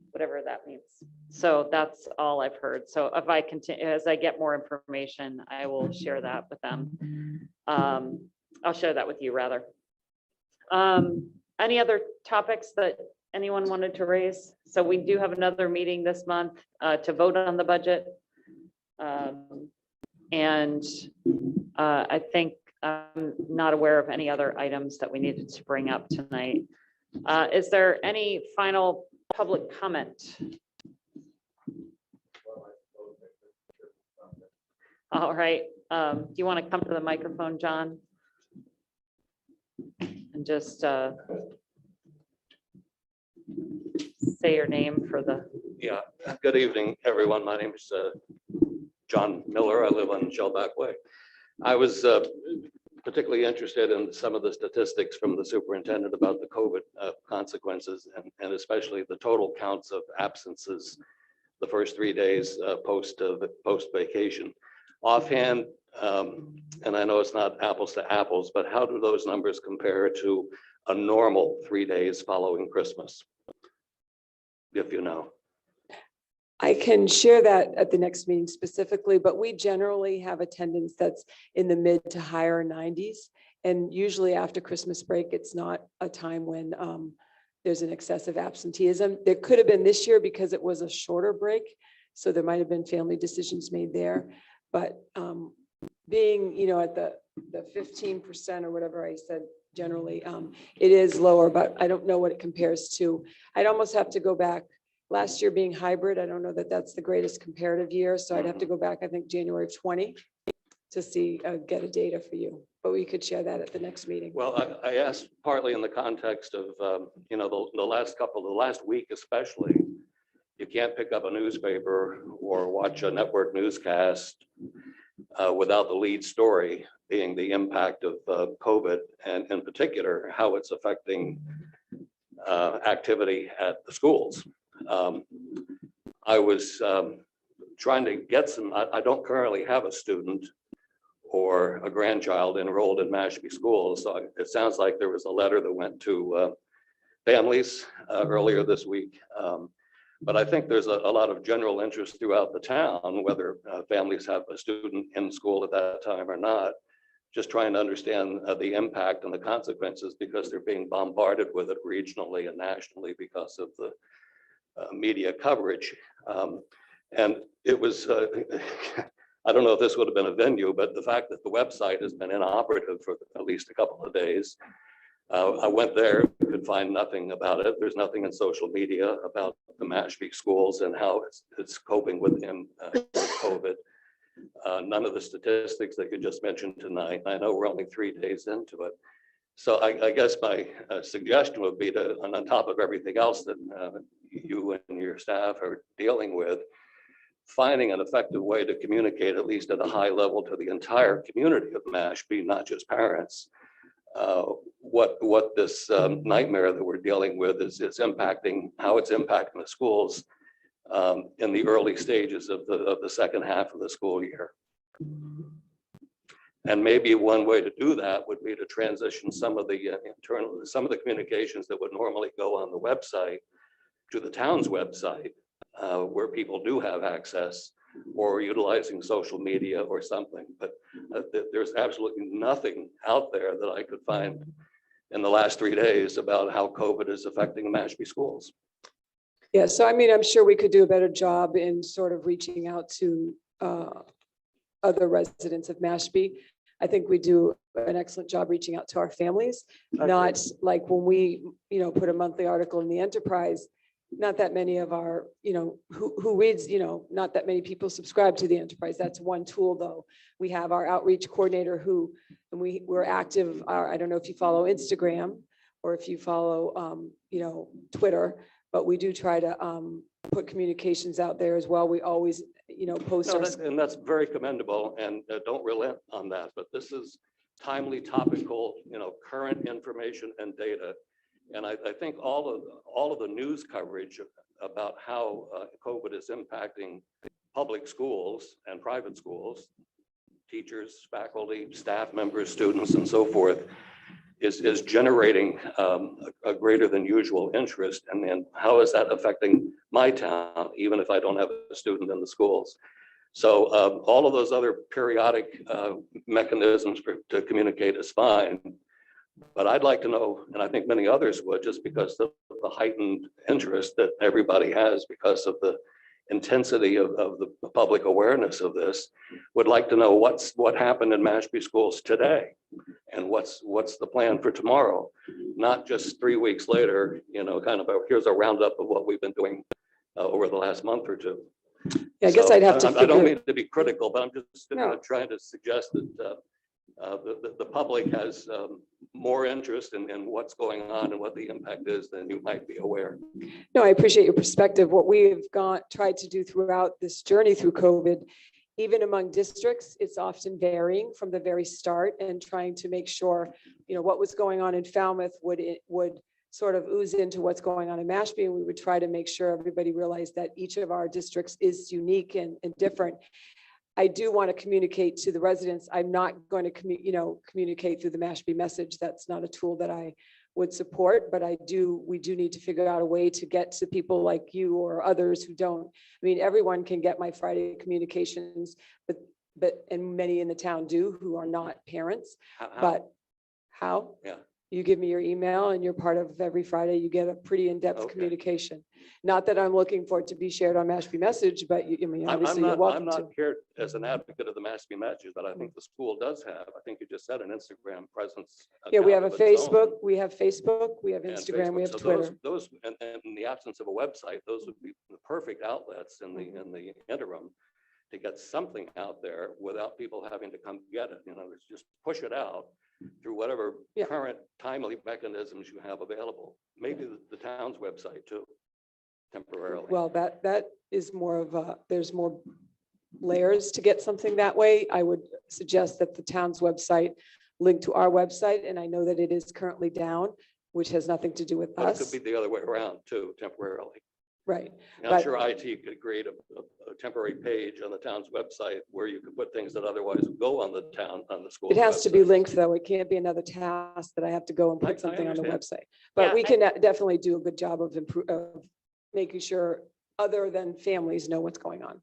whatever that means. So that's all I've heard. So if I continue, as I get more information, I will share that with them. I'll share that with you rather. Any other topics that anyone wanted to raise? So we do have another meeting this month to vote on the budget. And I think I'm not aware of any other items that we needed to bring up tonight. Is there any final public comment? All right. Do you want to come to the microphone, John? And just say your name for the. Yeah, good evening, everyone. My name is John Miller. I live on Shellback Way. I was particularly interested in some of the statistics from the superintendent about the COVID consequences and especially the total counts of absences the first 3 days post vacation. Offhand, and I know it's not apples to apples, but how do those numbers compare to a normal 3 days following Christmas? If you know. I can share that at the next meeting specifically, but we generally have attendance that's in the mid to higher 90s. And usually after Christmas break, it's not a time when there's an excessive absenteeism. There could have been this year because it was a shorter break. So there might have been family decisions made there. But being, at the 15% or whatever I said, generally, it is lower, but I don't know what it compares to. I'd almost have to go back. Last year being hybrid, I don't know that that's the greatest comparative year. So I'd have to go back, I think, January of 20 to see, get a data for you, but we could share that at the next meeting. Well, I asked partly in the context of, the last week especially, you can't pick up a newspaper or watch a network newscast without the lead story being the impact of COVID, and in particular, how it's affecting activity at the schools. I was trying to get some, I don't currently have a student or a grandchild enrolled in Mashpee schools. So it sounds like there was a letter that went to families earlier this week. But I think there's a lot of general interest throughout the town, whether families have a student in school at that time or not, just trying to understand the impact and the consequences, because they're being bombarded with it regionally and nationally because of the media coverage. And it was, I don't know if this would have been a venue, but the fact that the website has been inoperative for at least a couple of days. I went there, could find nothing about it. There's nothing in social media about the Mashpee schools and how it's coping with COVID. None of the statistics that you just mentioned tonight. I know we're only 3 days into it. So I guess my suggestion would be to, on top of everything else that you and your staff are dealing with, finding an effective way to communicate, at least at a high level, to the entire community of Mashpee, not just parents, what this nightmare that we're dealing with is impacting, how it's impacting the schools in the early stages of the second half of the school year. And maybe one way to do that would be to transition some of the communications that would normally go on the website to the town's website, where people do have access, or utilizing social media or something. But there's absolutely nothing out there that I could find in the last 3 days about how COVID is affecting the Mashpee schools. Yeah, so I mean, I'm sure we could do a better job in sort of reaching out to other residents of Mashpee. I think we do an excellent job reaching out to our families, not like when we, put a monthly article in the Enterprise. Not that many of our, who reads, not that many people subscribe to the Enterprise. That's one tool, though. We have our outreach coordinator who, and we're active. I don't know if you follow Instagram or if you follow, Twitter, but we do try to put communications out there as well. We always, post No, our. and that's very commendable, and don't relent on that. But this is timely, topical, current information and data. And I think all of the news coverage about how COVID is impacting public schools and private schools, teachers, faculty, staff members, students, and so forth, is generating a greater than usual interest. And then how is that affecting my town, even if I don't have a student in the schools? So all of those other periodic mechanisms to communicate is fine. But I'd like to know, and I think many others would, just because of the heightened interest that everybody has because of the intensity of the public awareness of this, would like to know what happened in Mashpee schools today, and what's the plan for tomorrow, not just 3 weeks later, kind of here's a roundup of what we've been doing over the last month or two. Yeah, I guess I'd have to. I don't mean to be critical, but I'm just No. trying to suggest that the public has more interest in what's going on and what the impact is than you might be aware. No, I appreciate your perspective. What we've tried to do throughout this journey through COVID, even among districts, it's often varying from the very start, and trying to make sure, what was going on in Falmouth would sort of ooze into what's going on in Mashpee. And we would try to make sure everybody realized that each of our districts is unique and different. I do want to communicate to the residents. I'm not going to communicate through the Mashpee message. That's not a tool that I would support, but we do need to figure out a way to get to people like you or others who don't. I mean, everyone can get my Friday communications, and many in the town do who are not parents. But how? Yeah. You give me your email and you're part of every Friday, you get a pretty in-depth Okay. communication. Not that I'm looking for it to be shared on Mashpee Message, but obviously you're welcome I'm to. not here as an advocate of the Mashpee Message, but I think the school does have, I think you just said, an Instagram presence. Yeah, we have a account of its own. Facebook, we have And Instagram, we Facebook. have So Twitter. Those, and in the absence of a website, those would be the perfect outlets in the interim to get something out there without people having to come get it. It's just push it out through whatever Yeah. current timely mechanisms you have available. Maybe the town's website too, temporarily. Well, that is more of a, there's more layers to get something that way. I would suggest that the town's website link to our website, and I know that it is currently down, which has nothing to do with But it us. could be the other way around too, temporarily. Right. And I'm But- sure IT could create a temporary page on the town's website where you could put things that otherwise would go on the school. It has to be linked, though. It can't be another task that I have to go and I put something on the understand. website. But Yeah, we can definitely do a good job of making sure other than families know what's going on.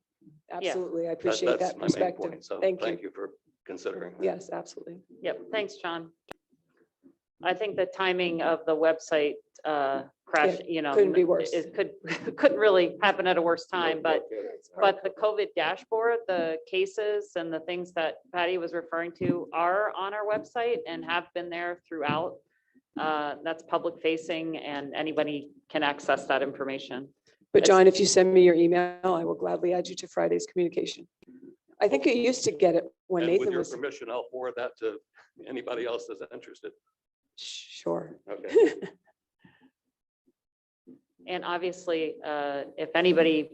Absolutely. I appreciate That's that my main perspective. point. So Thank you. thank you for considering. that. Yes, absolutely. Yep, thanks, John. I think the timing of the website crash, couldn't be worse. It couldn't really happen at a worse time, No but kidding. the COVID dashboard, the cases and the things that Patty was referring to are on our website and have been there throughout. That's public facing and anybody can access that information. But John, if you send me your email, I will gladly add you to Friday's communication. I think you used to get it when And with Nathan your was, permission, I'll forward that to anybody else that's interested. sure. Okay. And obviously, if anybody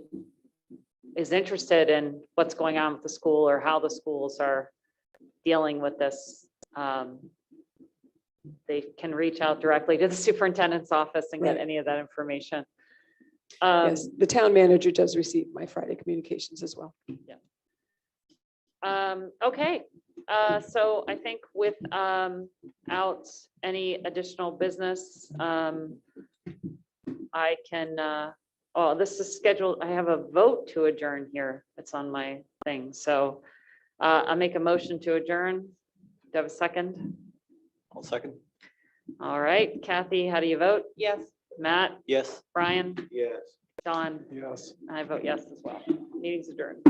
is interested in what's going on with the school or how the schools are dealing with this, they can reach out directly to the superintendent's office and get Right. any of that information. Yes, the town manager does receive my Friday communications as well. Okay, so I think without any additional business, I can, oh, this is scheduled, I have a vote to adjourn here. It's on my thing, so I make a motion to adjourn. Do you have a second? I'll second. All right, Kathy, how do you vote? Yes. Matt, Yes. Brian, Yes. John, Yes. I vote yes as well. Meeting's adjourned.